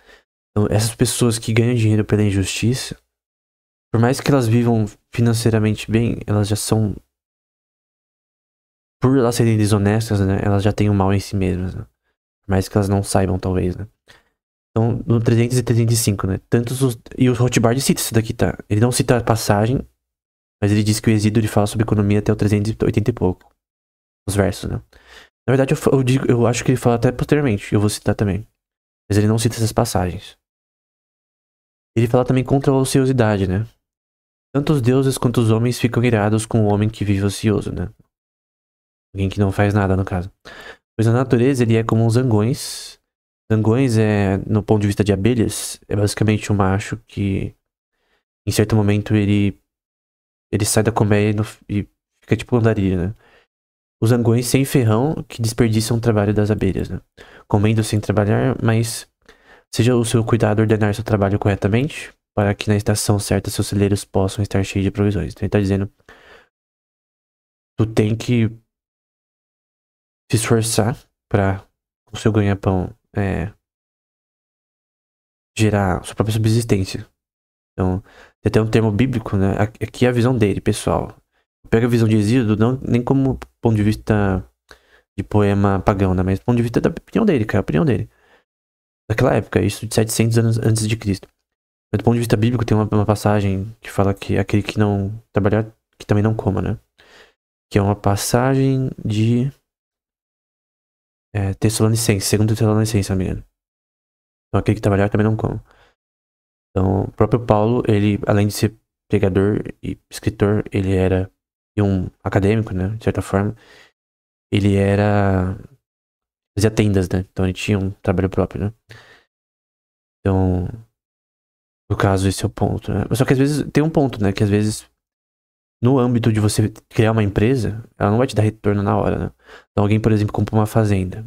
Então, essas pessoas que ganham dinheiro pela injustiça, por mais que elas vivam financeiramente bem, elas já são, por elas serem desonestas, né? Elas já têm o mal em si mesmas, né? Por mais que elas não saibam, talvez, né? Então, no 300 e 305, né? E o Rothbard cita isso daqui, tá? Ele não cita a passagem, mas ele diz que o Hesíodo ele fala sobre economia até o 380 e pouco. Os versos, né? Na verdade, eu acho que ele fala até posteriormente. Eu vou citar também. Mas ele não cita essas passagens. Ele fala também contra a ociosidade, né? Tanto os deuses quanto os homens ficam irados com o homem que vive ocioso, né? Alguém que não faz nada, no caso. Pois a natureza, ele é como os zangões. Zangões no ponto de vista de abelhas, é basicamente um macho que, em certo momento, ele sai da colmeia e fica tipo andarilho, né? Os zangões sem ferrão que desperdiçam o trabalho das abelhas, né? Comendo sem trabalhar, mas seja o seu cuidado ordenar seu trabalho corretamente, para que na estação certa seus celeiros possam estar cheios de provisões. Então ele tá dizendo, tu tem que se esforçar pra o seu ganha-pão gerar sua própria subsistência. Então, tem até um termo bíblico, né? Aqui é a visão dele, pessoal. Pega a visão de Hesíodo, não nem como ponto de vista de poema pagão, né? Mas do ponto de vista da opinião dele, cara, a opinião dele. Naquela época, isso de 700 anos antes de Cristo. Mas do ponto de vista bíblico, tem uma passagem que fala que aquele que não trabalhar, que também não coma, né? Que é uma passagem de Tessalonicenses, segundo Tessalonicenses, se não me engano. Então aquele que trabalhar também não coma. Então o próprio Paulo, ele, além de ser pregador e escritor, ele era um acadêmico, né? De certa forma. Ele fazia tendas, né? Então ele tinha um trabalho próprio, né? Então, no caso, esse é o ponto, né? Só que às vezes tem um ponto, né? Que às vezes, no âmbito de você criar uma empresa, ela não vai te dar retorno na hora, né? Então alguém, por exemplo, compra uma fazenda,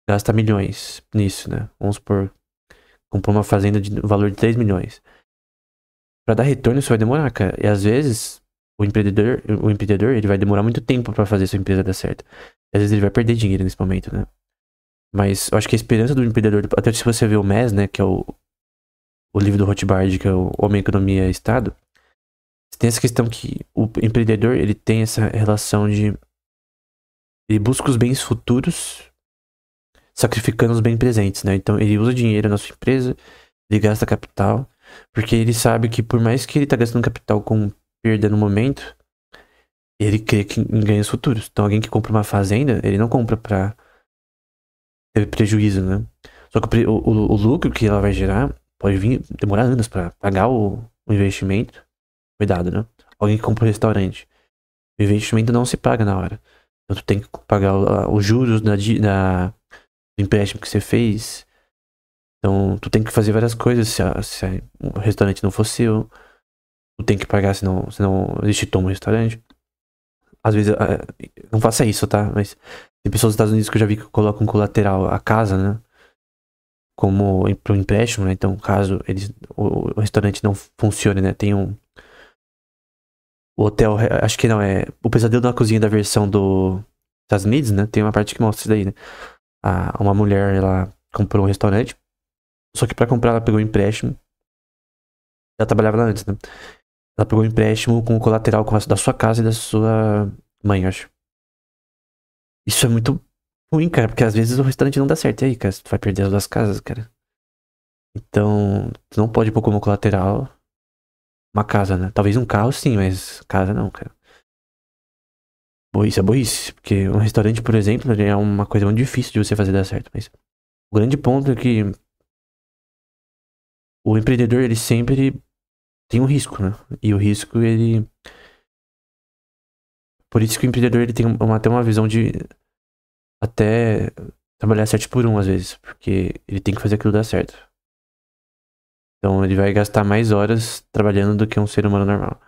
gasta milhões nisso, né? Vamos supor, comprou uma fazenda de valor de 3 milhões. Pra dar retorno isso vai demorar, cara. E às vezes, o empreendedor, ele vai demorar muito tempo pra fazer sua empresa dar certo. Às vezes ele vai perder dinheiro nesse momento, né? Mas eu acho que a esperança do empreendedor, até se você vê o MES, né, que é o livro do Rothbard, que é o Homem, Economia e Estado, tem essa questão que o empreendedor, ele tem essa relação de ele busca os bens futuros sacrificando os bens presentes, né? Então ele usa dinheiro na sua empresa, ele gasta capital, porque ele sabe que por mais que ele tá gastando capital com perda no momento, ele crê que em ganhos futuros. Então alguém que compra uma fazenda, ele não compra pra ter prejuízo, né? Só que o lucro que ela vai gerar pode vir demorar anos pra pagar o investimento. Cuidado, né? Alguém que compra um restaurante. O investimento não se paga na hora. Então tu tem que pagar os juros do empréstimo que você fez. Então tu tem que fazer várias coisas se o restaurante não for seu. Tu tem que pagar, senão eles te tomam o restaurante. às vezes, não faça isso, tá? Mas tem pessoas nos Estados Unidos que eu já vi que colocam colateral a casa, né? Como pro empréstimo, né? Então, caso o restaurante não funcione, né? Tem um. O hotel, acho que não, é. O Pesadelo na Cozinha da versão do Estados Unidos, né? Tem uma parte que mostra isso daí, né? Uma mulher, ela comprou um restaurante. Só que pra comprar, ela pegou um empréstimo. Ela trabalhava lá antes, né? Ela pegou um empréstimo com o colateral da sua casa e da sua mãe, eu acho. Isso é muito ruim, cara, porque às vezes o restaurante não dá certo. E aí, cara, tu vai perder as duas casas, cara. Então, tu não pode pôr como colateral uma casa, né? Talvez um carro sim, mas casa não, cara. Isso é burrice, porque um restaurante, por exemplo, é uma coisa muito difícil de você fazer dar certo. Mas o grande ponto é que o empreendedor, ele sempre tem um risco, né? E o risco, ele... Por isso que o empreendedor, ele tem até uma visão de até trabalhar 7 por 1 às vezes, porque ele tem que fazer aquilo dar certo. Então ele vai gastar mais horas trabalhando do que um ser humano normal.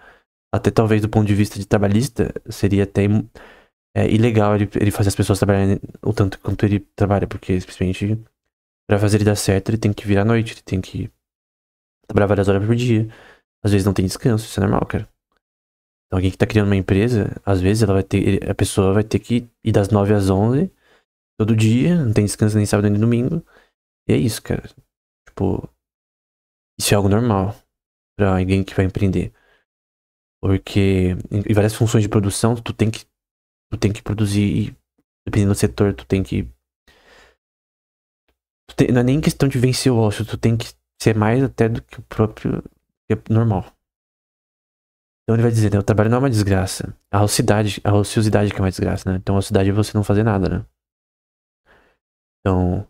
Até talvez do ponto de vista de trabalhista, seria até ilegal ele fazer as pessoas trabalharem o tanto quanto ele trabalha, porque simplesmente pra fazer ele dar certo, ele tem que virar à noite, ele tem que trabalhar várias horas por dia. Às vezes não tem descanso, isso é normal, cara. Então alguém que tá criando uma empresa, às vezes a pessoa vai ter que ir das 9 às 11 todo dia, não tem descanso nem sábado nem domingo. E é isso, cara. Tipo, isso é algo normal pra alguém que vai empreender. Porque em várias funções de produção, tu tem que produzir, e dependendo do setor, tu tem que. Não é nem questão de vencer o ócio, tu tem que ser mais até do que o próprio que é normal. Então ele vai dizer, né, o trabalho não é uma desgraça. A ociosidade que é uma desgraça, né? Então a ociosidade é você não fazer nada, né? Então,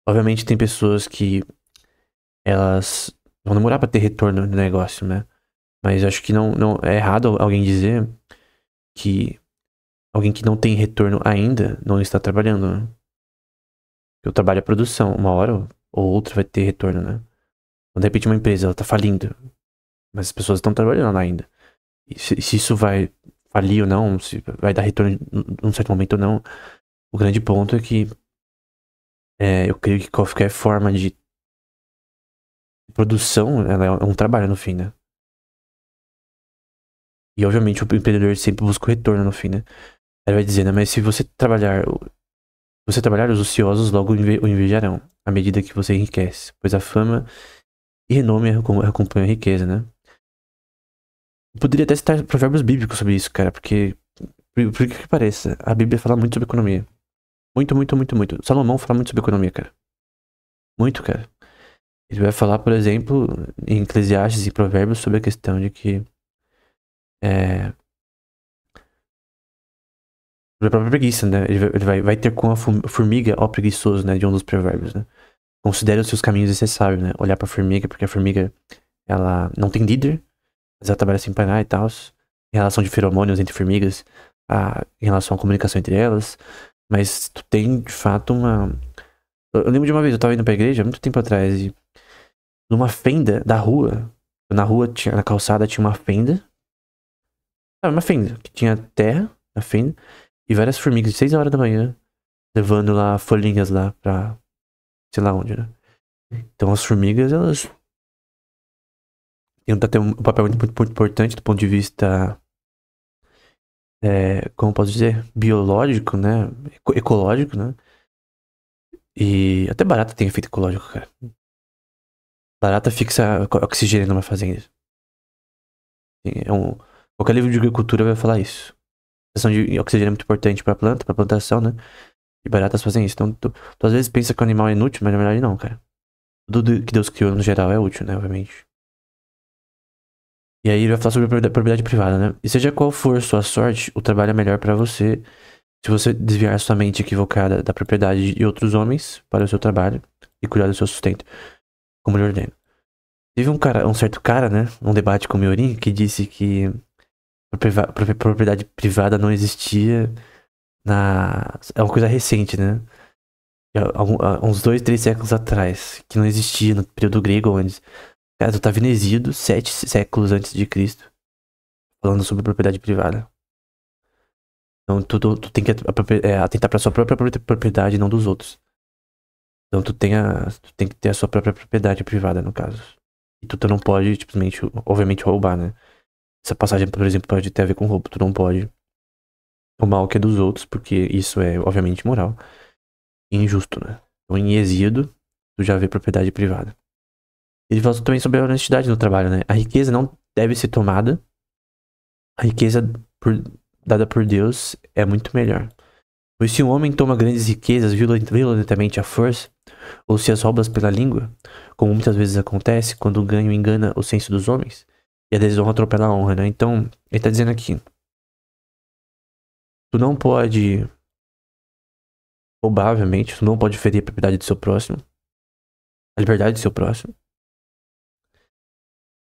obviamente tem pessoas que elas vão demorar pra ter retorno no negócio, né? Mas acho que não é errado alguém dizer que alguém que não tem retorno ainda não está trabalhando, né? Porque o trabalho é produção, uma hora ou outra vai ter retorno, né? Então, de repente uma empresa, ela tá falindo, mas as pessoas estão trabalhando lá ainda. E se isso vai falir ou não, se vai dar retorno num certo momento ou não, o grande ponto é que eu creio que qualquer forma de produção, ela é um trabalho no fim, né? E obviamente o empreendedor sempre busca o retorno no fim, né? Ele vai dizer, né? Mas se você trabalhar, os ociosos logo o invejarão, à medida que você enriquece, pois a fama e renome acompanham a riqueza, né? Eu poderia até citar provérbios bíblicos sobre isso, cara, porque, por que pareça, a Bíblia fala muito sobre economia. Muito, muito, muito, muito. Salomão fala muito sobre economia, cara. Muito, cara. Ele vai falar, por exemplo, em Eclesiastes e Provérbios sobre a questão de que é, sobre a própria preguiça, né? Ele vai ter com a formiga, ó preguiçoso, né? De um dos provérbios, né? Considere os seus caminhos e ser sábio, né? Olhar pra formiga, porque a formiga, ela não tem líder, mas ela trabalha sem parar e tal. Em relação de feromônios entre formigas, em relação à comunicação entre elas. Mas tu tem, de fato, uma... Eu lembro de uma vez, eu tava indo pra igreja, muito tempo atrás, e numa fenda da rua, na rua, na calçada, tinha uma fenda. Uma fenda, que tinha terra na fenda, e várias formigas de 6 horas da manhã, levando lá folhinhas lá pra sei lá onde, né? Então as formigas, elas têm um papel muito importante do ponto de vista, como posso dizer, biológico, né? Ecológico, né? E até barata tem efeito ecológico, cara. Barata fixa oxigênio numa fazenda. Qualquer livro de agricultura vai falar isso. A questão de oxigênio é muito importante pra planta, pra plantação, né? E baratas fazem isso. Então, tu às vezes pensa que o animal é inútil, mas na verdade não, cara. Tudo que Deus criou no geral é útil, né? Obviamente. E aí ele vai falar sobre a propriedade privada, né? E seja qual for sua sorte, o trabalho é melhor pra você se você desviar sua mente equivocada da propriedade de outros homens para o seu trabalho e cuidar do seu sustento, como lhe ordeno. Teve um certo cara, né? Um debate com o Miorin que disse que propriedade privada não existia é uma coisa recente, né? Há uns 2, 3 séculos atrás, que não existia no período grego antes. Cara, tu tá vendo Hesíodo 7 séculos antes de Cristo, falando sobre propriedade privada. Então, tu tem que atentar pra sua própria propriedade e não dos outros. Então, tu tem que ter a sua própria propriedade privada, no caso. E tu não pode, simplesmente, obviamente, roubar, né? Essa passagem, por exemplo, pode ter a ver com roubo. Tu não pode roubar o que é dos outros, porque isso é, obviamente, imoral e injusto, né? Então, em Êxodo, tu já vê propriedade privada. Ele fala também sobre a honestidade no trabalho, né? A riqueza não deve ser tomada. A riqueza dada por Deus é muito melhor. Pois se um homem toma grandes riquezas violentamente à força, ou se as roubas pela língua, como muitas vezes acontece quando o ganho engana o senso dos homens, e a desonra atropela a honra, né? Então, ele tá dizendo aqui, tu não pode roubar, obviamente, tu não pode ferir a propriedade do seu próximo, a liberdade do seu próximo.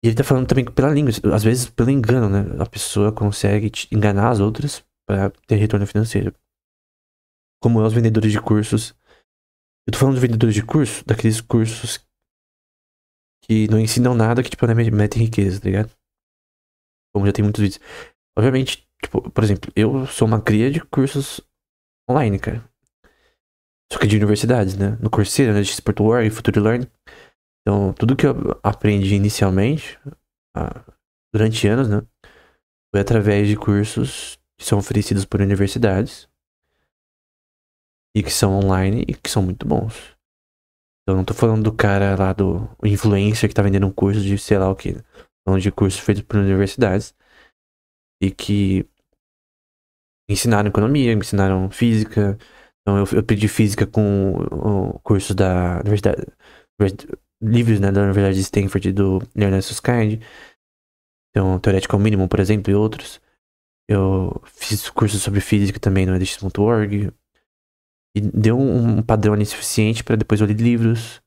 E ele tá falando também pela língua, às vezes pelo engano, né? A pessoa consegue enganar as outras para ter retorno financeiro. Como é os vendedores de cursos. Eu tô falando de vendedores de curso, daqueles cursos que não ensinam nada, que tipo, né, metem riqueza, tá ligado? Como já tem muitos vídeos. Obviamente, tipo, por exemplo, eu sou uma cria de cursos online, cara. Só que de universidades, né? No Coursera, né? De Sport.org, Future Então, tudo que eu aprendi inicialmente, durante anos, né? Foi através de cursos que são oferecidos por universidades e que são online e que são muito bons. Eu não tô falando do cara lá, do influencer que tá vendendo um curso de sei lá o que. Falando de cursos feitos por universidades e que ensinaram economia, me ensinaram física. Então eu aprendi física com o curso da universidade, livros, né, da Universidade de Stanford do Leonard Susskind. Então, Theoretical Minimum, por exemplo, e outros. Eu fiz cursos sobre física também no edX.org. E deu um padrão ali suficiente para depois eu ler livros.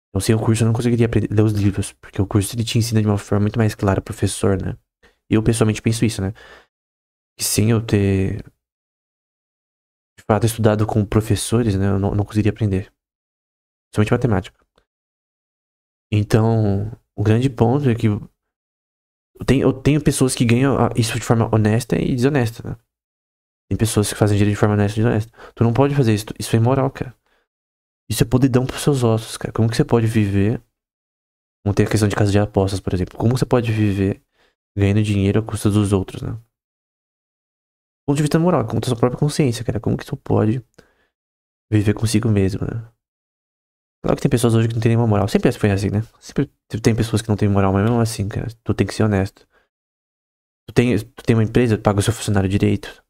Então, sem o curso eu não conseguiria aprender, ler os livros, porque o curso ele te ensina de uma forma muito mais clara, professor, né? E eu pessoalmente penso isso, né? Que sem eu ter, de fato, estudado com professores, né? Eu não conseguiria aprender. Principalmente matemática. Então, o grande ponto é que eu tenho pessoas que ganham isso de forma honesta e desonesta, né? Tem pessoas que fazem dinheiro de forma honesta e desonesta. Tu não pode fazer isso. Isso é imoral, cara. Isso é podridão pros seus ossos, cara. Como que você pode viver? Não tem a questão de casa de apostas, por exemplo. Como você pode viver ganhando dinheiro à custa dos outros, né? Do ponto de vista moral, contra a sua própria consciência, cara. Como que tu pode viver consigo mesmo, né? Claro que tem pessoas hoje que não tem nenhuma moral. Sempre foi assim, né? Sempre tem pessoas que não têm moral, mas mesmo assim, cara, tu tem que ser honesto. Tu tem uma empresa, paga o seu funcionário direito.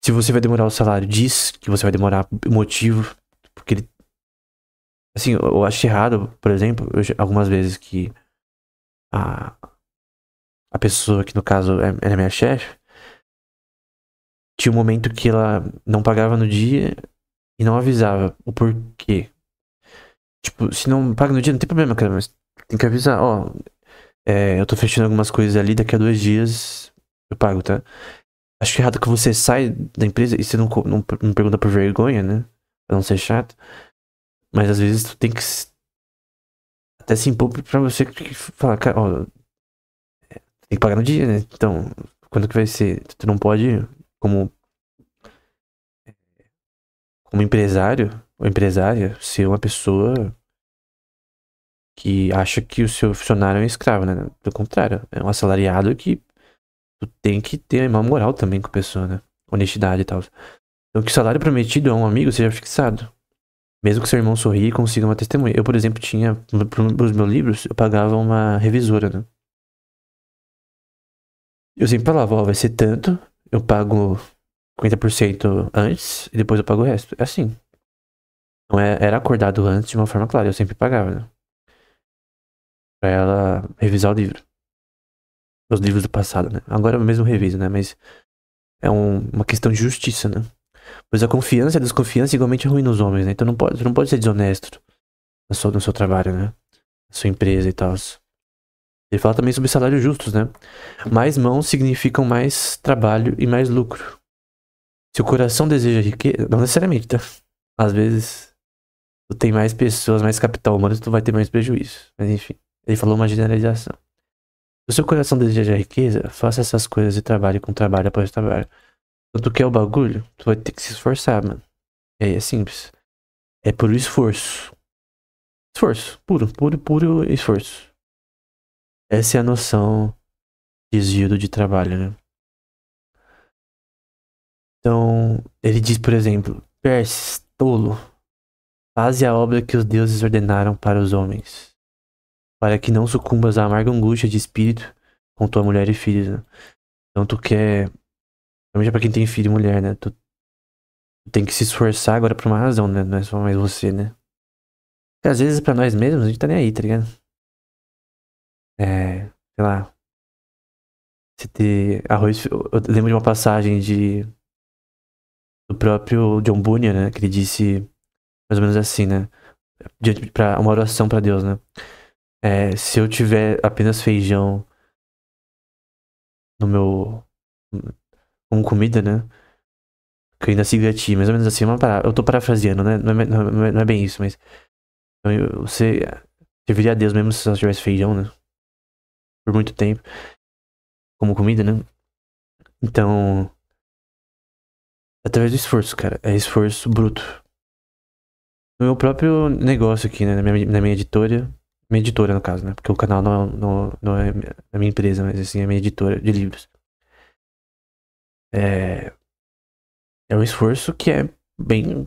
Se você vai demorar o salário, diz que você vai demorar o motivo. Porque ele. Assim, eu acho errado, por exemplo, algumas vezes que a, a pessoa que no caso era minha chefe, tinha um momento que ela não pagava no dia e não avisava o porquê. Tipo, se não paga no dia, não tem problema, cara, mas tem que avisar, ó, eu tô fechando algumas coisas ali, daqui a 2 dias eu pago, tá? Acho errado que você sai da empresa e você não pergunta por vergonha, né? Pra não ser chato. Mas às vezes tu tem que até se impor pra você falar, cara, ó, tem que pagar no dia, né? Então, quando que vai ser? Tu não pode, como, como empresário ou empresária, ser uma pessoa que acha que o seu funcionário é um escravo, né? Pelo contrário, é um assalariado que tu tem que ter uma moral também com a pessoa, né? Honestidade e tal. Então, que o salário prometido a um amigo seja fixado. Mesmo que seu irmão sorria e consiga uma testemunha. Eu, por exemplo, tinha, pros meus livros, eu pagava uma revisora, né? Eu sempre falava, ó, vai ser tanto, eu pago 50% antes e depois eu pago o resto. É assim. Então era acordado antes de uma forma clara, eu sempre pagava, né? Pra ela revisar o livro. Os livros do passado, né? Agora eu mesmo reviso, né? Mas é uma questão de justiça, né? Pois a confiança e a desconfiança igualmente é ruim nos homens, né? Então você não pode ser desonesto no seu trabalho, né? Na sua empresa e tal. Ele fala também sobre salários justos, né? Mais mãos significam mais trabalho e mais lucro. Se o coração deseja riqueza, não necessariamente, tá? Às vezes, tu tem mais pessoas, mais capital humano, tu vai ter mais prejuízo. Mas enfim, ele falou uma generalização. Se o seu coração deseja riqueza, faça essas coisas e trabalhe com trabalho após trabalho. Quando tu quer o bagulho, tu vai ter que se esforçar, mano. E aí é simples. É puro esforço. Esforço. Puro esforço. Essa é a noção de desvio de trabalho, né? Então, ele diz, por exemplo, Perse, tolo, faze a obra que os deuses ordenaram para os homens, para que não sucumbas à amarga angústia de espírito com tua mulher e filhos, né? Então tu quer, principalmente pra quem tem filho e mulher, né? Tu tem que se esforçar agora por uma razão, né? Não é só mais você, né? Porque às vezes pra nós mesmos a gente tá nem aí, tá ligado? Sei lá, você ter arroz. Eu lembro de uma passagem do próprio John Bunyan, né? Que ele disse mais ou menos assim, né? Pra uma oração pra Deus, né? Se eu tiver apenas feijão no meu. Como comida, né? Que eu ainda sigo a ti, mais ou menos assim, eu tô parafraseando, né? Não é bem isso, mas. Você serviria a Deus mesmo se só tivesse feijão, né? Por muito tempo. Como comida, né? Então. Através do esforço, cara. É esforço bruto. No meu próprio negócio aqui, né? Na minha editora. Minha editora, no caso, né? Porque o canal não é a minha empresa, mas assim, é a minha editora de livros. É. É um esforço que é bem.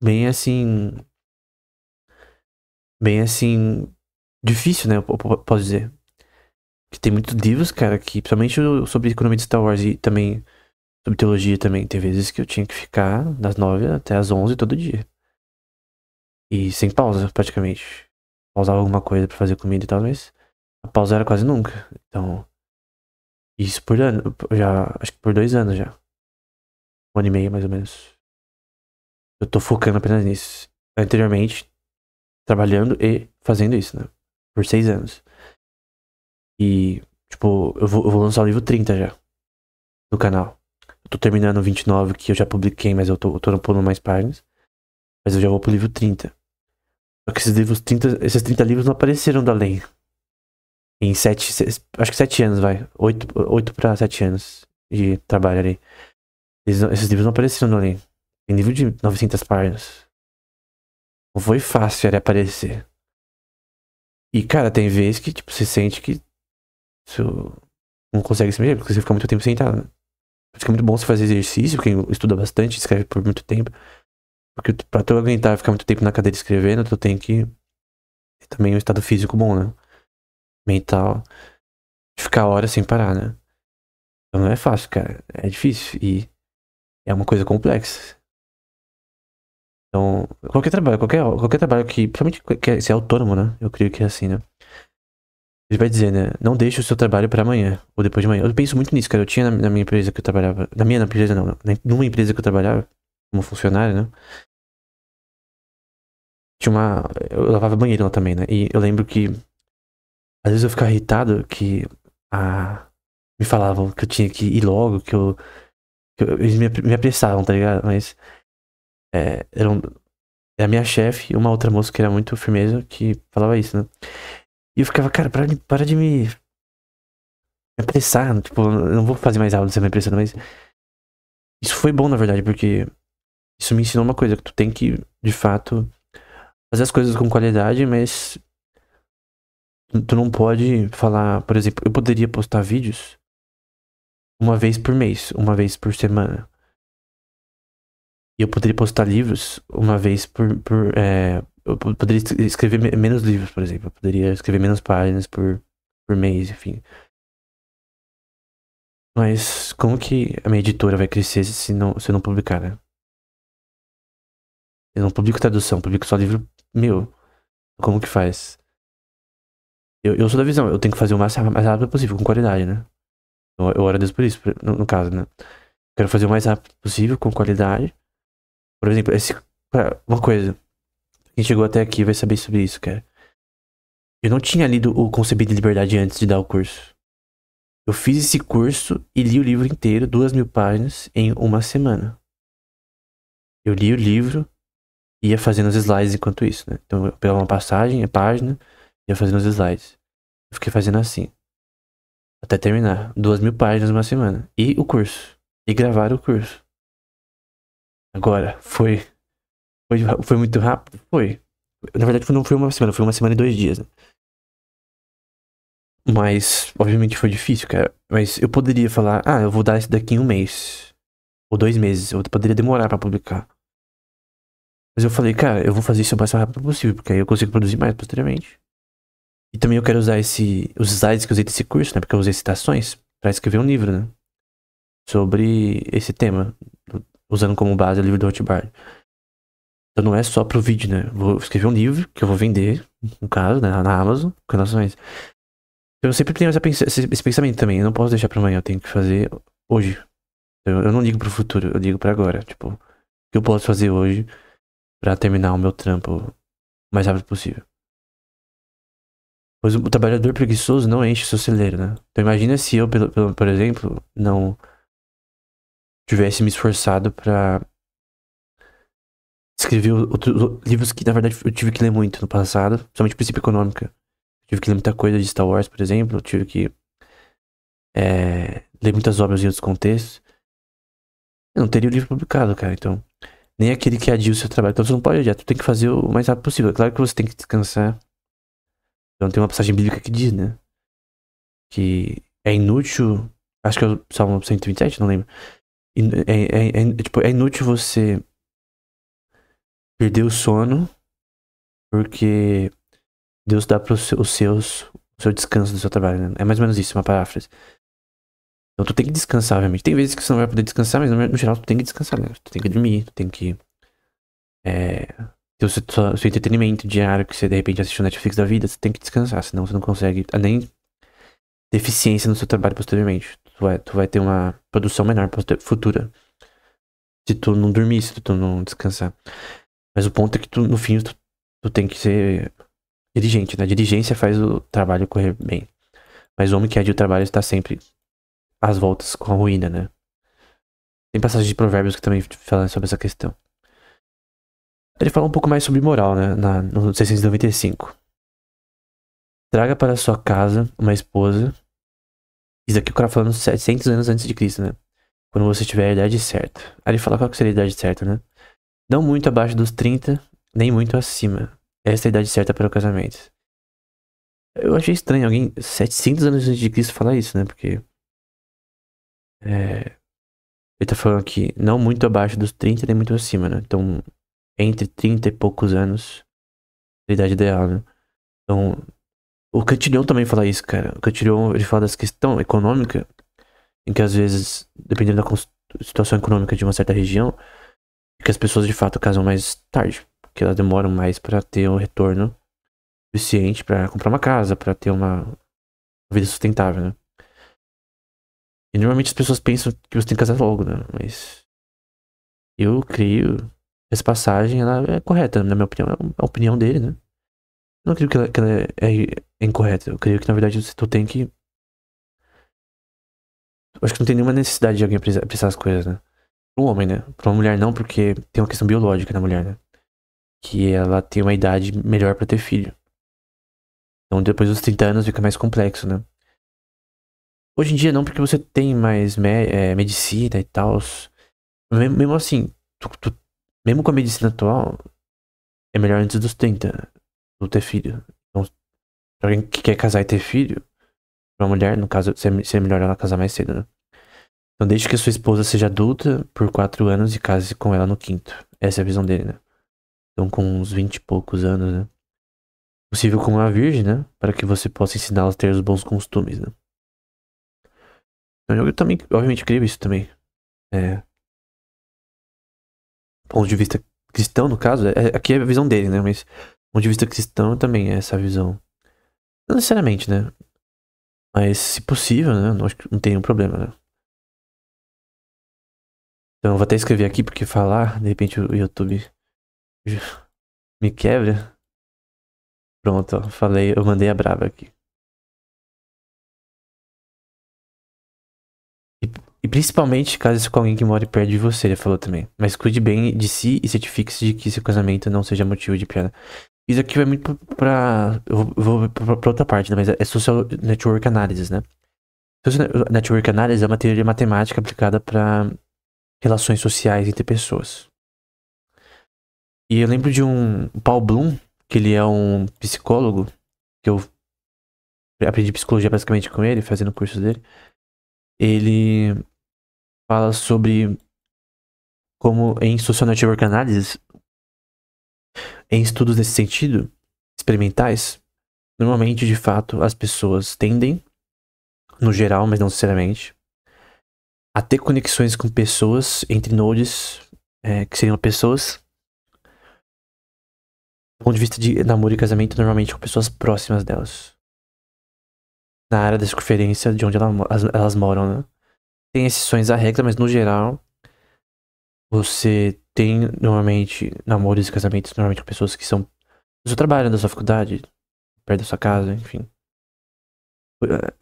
Bem assim. Bem assim. Difícil, né? Eu posso dizer. Que tem muitos livros, cara, que. Principalmente sobre economia de Star Wars e também. Sobre teologia também. Tem vezes que eu tinha que ficar das 9 até as 11 todo dia. E sem pausa, praticamente. Pausava alguma coisa pra fazer comida e tal, mas a pausa era quase nunca. Então, isso por ano, já, acho que por 2 anos já. 1 ano e meio, mais ou menos. Eu tô focando apenas nisso. Anteriormente, trabalhando e fazendo isso, né? Por 6 anos. E, tipo, eu vou lançar o livro 30 já. No canal. Eu tô terminando o 29, que eu já publiquei, mas eu tô pondo mais páginas. Mas eu já vou pro livro 30. Só que esses 30 livros não apareceram do além. Em acho que 7 anos, vai. 8 pra 7 anos de trabalho ali. Esses livros não apareceram no além. Tem livro de 900 páginas. Não foi fácil ele aparecer. E, cara, tem vezes que, tipo, você sente que você não consegue se mexer, porque você fica muito tempo sentado, né? Fica muito bom você fazer exercício, quem estuda bastante, escreve por muito tempo. Porque pra tu aguentar ficar muito tempo na cadeira escrevendo, tu tem que ter também um estado físico bom, né? Mental. De ficar horas sem parar, né? Então não é fácil, cara. É difícil. E é uma coisa complexa. Então, qualquer trabalho que, principalmente que se é autônomo, né? Eu creio que é assim, né? Ele vai dizer, né? Não deixe o seu trabalho pra amanhã, ou depois de amanhã. Eu penso muito nisso, cara. Eu tinha na minha empresa que eu trabalhava. Na empresa não, numa empresa que eu trabalhava, como funcionário, né? Tinha uma. Eu lavava banheiro lá também, né? E eu lembro que às vezes eu ficava irritado que me falavam que eu tinha que ir logo, eles me apressavam, tá ligado? Mas era a minha chefe e uma outra moça que era muito firmeza que falava isso, né? E eu ficava, cara, para de me apressar. Tipo, eu não vou fazer mais aula de você me apressando, mas isso foi bom, na verdade, porque isso me ensinou uma coisa, que tu tem que, de fato, fazer as coisas com qualidade, mas tu não pode falar, por exemplo, eu poderia postar vídeos uma vez por mês, uma vez por semana. E eu poderia postar livros uma vez eu poderia escrever menos livros, por exemplo. Eu poderia escrever menos páginas por mês, enfim. Mas como que a minha editora vai crescer se eu não publicar, né? Eu não publico tradução, publico só livro meu. Como que faz? Eu sou da visão, eu tenho que fazer o mais rápido possível, com qualidade, né? Eu oro a Deus por isso, no caso, né? Quero fazer o mais rápido possível, com qualidade. Por exemplo, uma coisa. Quem chegou até aqui vai saber sobre isso, cara. Eu não tinha lido o Concebido de Liberdade antes de dar o curso. Eu fiz esse curso e li o livro inteiro, 2.000 páginas, em uma semana. Eu li o livro e ia fazendo os slides enquanto isso, né? Então eu pegava uma passagem, a página, ia fazendo os slides. Eu fiquei fazendo assim. Até terminar. 2.000 páginas uma semana. E o curso. E gravar o curso. Agora, foi muito rápido? Foi. Na verdade, não foi uma semana, foi uma semana e 2 dias, né? Mas, obviamente, foi difícil, cara. Mas eu poderia falar, eu vou dar isso daqui em um mês. Ou 2 meses. Eu poderia demorar pra publicar. Mas eu falei, cara, eu vou fazer isso o mais rápido possível, porque aí eu consigo produzir mais posteriormente. E também eu quero usar os slides que eu usei desse curso, né? Porque eu usei citações pra escrever um livro, né? Sobre esse tema. Usando como base o livro do Hotmart. Então não é só pro vídeo, né? Vou escrever um livro que eu vou vender, no caso, né? Na Amazon, com relação a isso. Eu sempre tenho esse pensamento também. Eu não posso deixar pra amanhã, eu tenho que fazer hoje. Eu não ligo pro futuro, eu ligo pra agora. Tipo, o que eu posso fazer hoje pra terminar o meu trampo o mais rápido possível. Pois o trabalhador preguiçoso não enche o seu celeiro, né? Então imagina se eu, por exemplo, não tivesse me esforçado pra escrever outros livros que, na verdade, eu tive que ler muito no passado, principalmente princípio econômica. Tive que ler muita coisa de Star Wars, por exemplo. Eu tive que ler muitas obras em outros contextos. Eu não teria o livro publicado, cara. Então, nem aquele que adia o seu trabalho. Então, você não pode adiar. Tu tem que fazer o mais rápido possível. É claro que você tem que descansar. Então, tem uma passagem bíblica que diz, né? Que é inútil. Acho que é o Salmo 127, não lembro. Tipo, é inútil você perder o sono porque Deus dá para o seu descanso do seu trabalho, né? É mais ou menos isso, uma paráfrase. Então tu tem que descansar, obviamente. Tem vezes que você não vai poder descansar, mas no geral tu tem que descansar, né? Tu tem que dormir, tu tem que ter o seu entretenimento diário, que você de repente assiste o Netflix da vida, você tem que descansar, senão você não consegue nem ter eficiência no seu trabalho posteriormente. Tu vai ter uma produção menor futura se tu não dormir, se tu não descansar. Mas o ponto é que no fim tu tem que ser diligente, né? A diligência faz o trabalho correr bem. Mas o homem que adia o trabalho está sempre às voltas com a ruína, né? Tem passagens de provérbios que também falam sobre essa questão. Ele fala um pouco mais sobre moral, né? No 695. Traga para sua casa uma esposa. Isso aqui o cara falando 700 anos antes de Cristo, né? Quando você tiver a idade certa. Aí ele fala qual que seria a idade certa, né? Não muito abaixo dos 30, nem muito acima. Essa é a idade certa para o casamento. Eu achei estranho alguém 700 anos antes de Cristo falar isso, né? Porque ele tá falando aqui, não muito abaixo dos 30, nem muito acima, né? Então, entre 30 e poucos anos, é a idade ideal, né? Então, o Cantillon também fala isso, cara. O Cantillon, ele fala dessa questão econômica, em que às vezes, dependendo da situação econômica de uma certa região, que as pessoas de fato casam mais tarde, porque elas demoram mais pra ter um retorno suficiente pra comprar uma casa, pra ter uma vida sustentável, né? E normalmente as pessoas pensam que você tem que casar logo, né? Mas eu creio que essa passagem ela é correta, na minha opinião. É a opinião dele, né? Eu não creio que ela é incorreta. Eu creio que na verdade tu tem que. Eu acho que não tem nenhuma necessidade de alguém precisar as coisas, né? Para um homem, né? Para uma mulher não, porque tem uma questão biológica na mulher, né? Que ela tem uma idade melhor pra ter filho. Então depois dos 30 anos fica mais complexo, né? Hoje em dia não, porque você tem mais medicina e tal. Mesmo assim, mesmo com a medicina atual, é melhor antes dos 30 tu ter filho. Então, pra alguém que quer casar e ter filho, pra uma mulher, no caso, seria melhor ela casar mais cedo, né? Então, desde que a sua esposa seja adulta por 4 anos e case com ela no quinto. Essa é a visão dele, né? Então, com uns 20 e poucos anos, né? Possível com uma virgem, né? Para que você possa ensiná-la a ter os bons costumes, né? Então, eu também, obviamente, creio isso também. Ponto de vista cristão, no caso, aqui é a visão dele, né? Mas, ponto de vista cristão também é essa visão. Não necessariamente, né? Mas, se possível, né? Não, acho que não tem nenhum problema, né? Então, eu vou até escrever aqui, porque falar, de repente o YouTube me quebra. Pronto, ó, falei, eu mandei a brava aqui. E principalmente caso isso com alguém que mora perto de você, ele falou também. Mas cuide bem de si e certifique-se de que seu casamento não seja motivo de piada. Isso aqui vai muito pra. Eu vou pra outra parte, né? Mas é social network analysis, né? Social Network Analysis é uma teoria matemática aplicada para relações sociais entre pessoas. E eu lembro de um Paul Bloom, que ele é um psicólogo, que eu aprendi psicologia basicamente com ele, fazendo o curso dele. Ele fala sobre como em Social Network Analysis, em estudos nesse sentido, experimentais, normalmente, de fato, as pessoas tendem, no geral, mas não necessariamente, a ter conexões com pessoas entre nodes, que seriam pessoas, do ponto de vista de namoro e casamento, normalmente com pessoas próximas delas. Na área da circunferência de onde elas moram, né? Tem exceções à regra, mas no geral, você tem normalmente namoros e casamentos normalmente com pessoas que são do seu trabalho, da sua faculdade, perto da sua casa, enfim.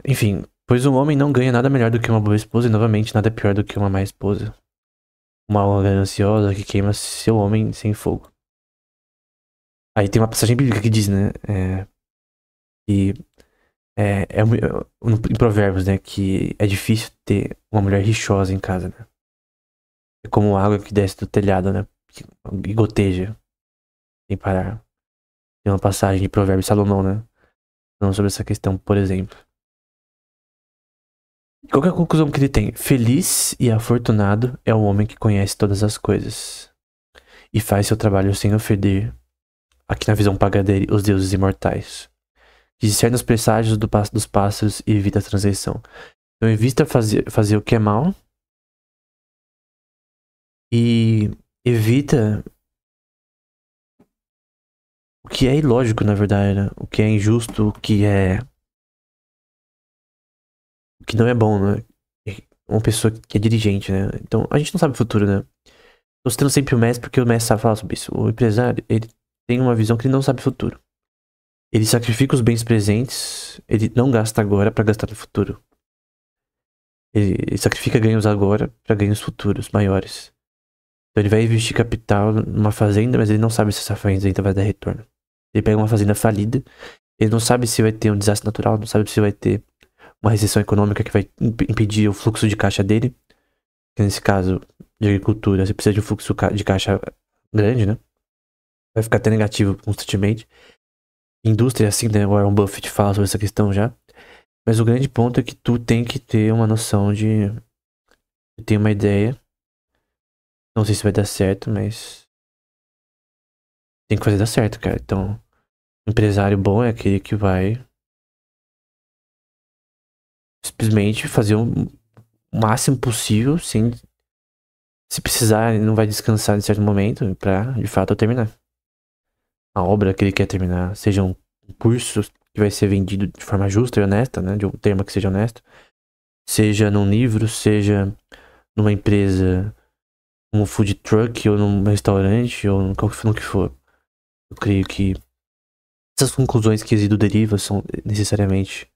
Enfim, pois um homem não ganha nada melhor do que uma boa esposa e novamente nada pior do que uma má esposa. Uma alma gananciosa que queima seu homem sem fogo. Aí tem uma passagem bíblica que diz, né? Que em Provérbios, né? Que é difícil ter uma mulher rixosa em casa, né? É como água que desce do telhado, né? E goteja sem parar. Tem uma passagem de Provérbios de Salomão, né? Falando sobre essa questão, por exemplo. Qual que é a conclusão que ele tem? Feliz e afortunado é o homem que conhece todas as coisas e faz seu trabalho sem ofender, aqui na visão paga dele, os deuses imortais. Que discerne os presságios dos pássaros e evita a transgressão. Então evita fazer o que é mal e evita o que é ilógico, na verdade, né? O que é injusto, o que não é bom, né? Uma pessoa que é dirigente, né? Então a gente não sabe o futuro, né? Tô citando sempre o Messi porque o Messi sabe falar sobre isso. O empresário, ele tem uma visão que ele não sabe o futuro. Ele sacrifica os bens presentes, ele não gasta agora pra gastar no futuro. Ele sacrifica ganhos agora pra ganhos futuros maiores. Então ele vai investir capital numa fazenda, mas ele não sabe se essa fazenda vai dar retorno. Ele pega uma fazenda falida, ele não sabe se vai ter um desastre natural, não sabe se vai ter uma recessão econômica que vai impedir o fluxo de caixa dele. Que nesse caso de agricultura, você precisa de um fluxo de caixa grande, né? Vai ficar até negativo constantemente. Indústria, assim, né? O Warren Buffett fala sobre essa questão já. Mas o grande ponto é que tu tem que ter uma noção de... ter uma ideia. Não sei se vai dar certo, mas... tem que fazer dar certo, cara. Então, empresário bom é aquele que vai... simplesmente fazer o máximo possível, sem... se precisar, ele não vai descansar em certo momento pra, de fato, terminar. A obra que ele quer terminar, seja um curso que vai ser vendido de forma justa e honesta, né? De um termo que seja honesto. Seja num livro, seja numa empresa, num food truck, ou num restaurante, ou no que for. Eu creio que essas conclusões que Isidro deriva são necessariamente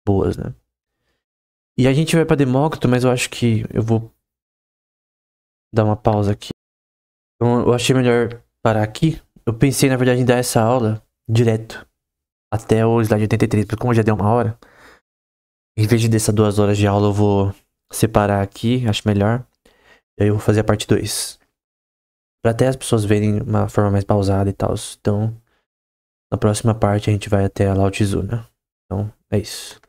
boas, né? E a gente vai pra Demócrito, mas eu acho que eu vou dar uma pausa aqui. Então, eu achei melhor parar aqui. Eu pensei, na verdade, em dar essa aula direto até o slide 83, porque como já deu uma hora, em vez de dessas 2 horas de aula, eu vou separar aqui, acho melhor. E aí eu vou fazer a parte 2. Pra até as pessoas verem uma forma mais pausada e tal. Então, na próxima parte a gente vai até a Lao Tzu, né? Então, é isso.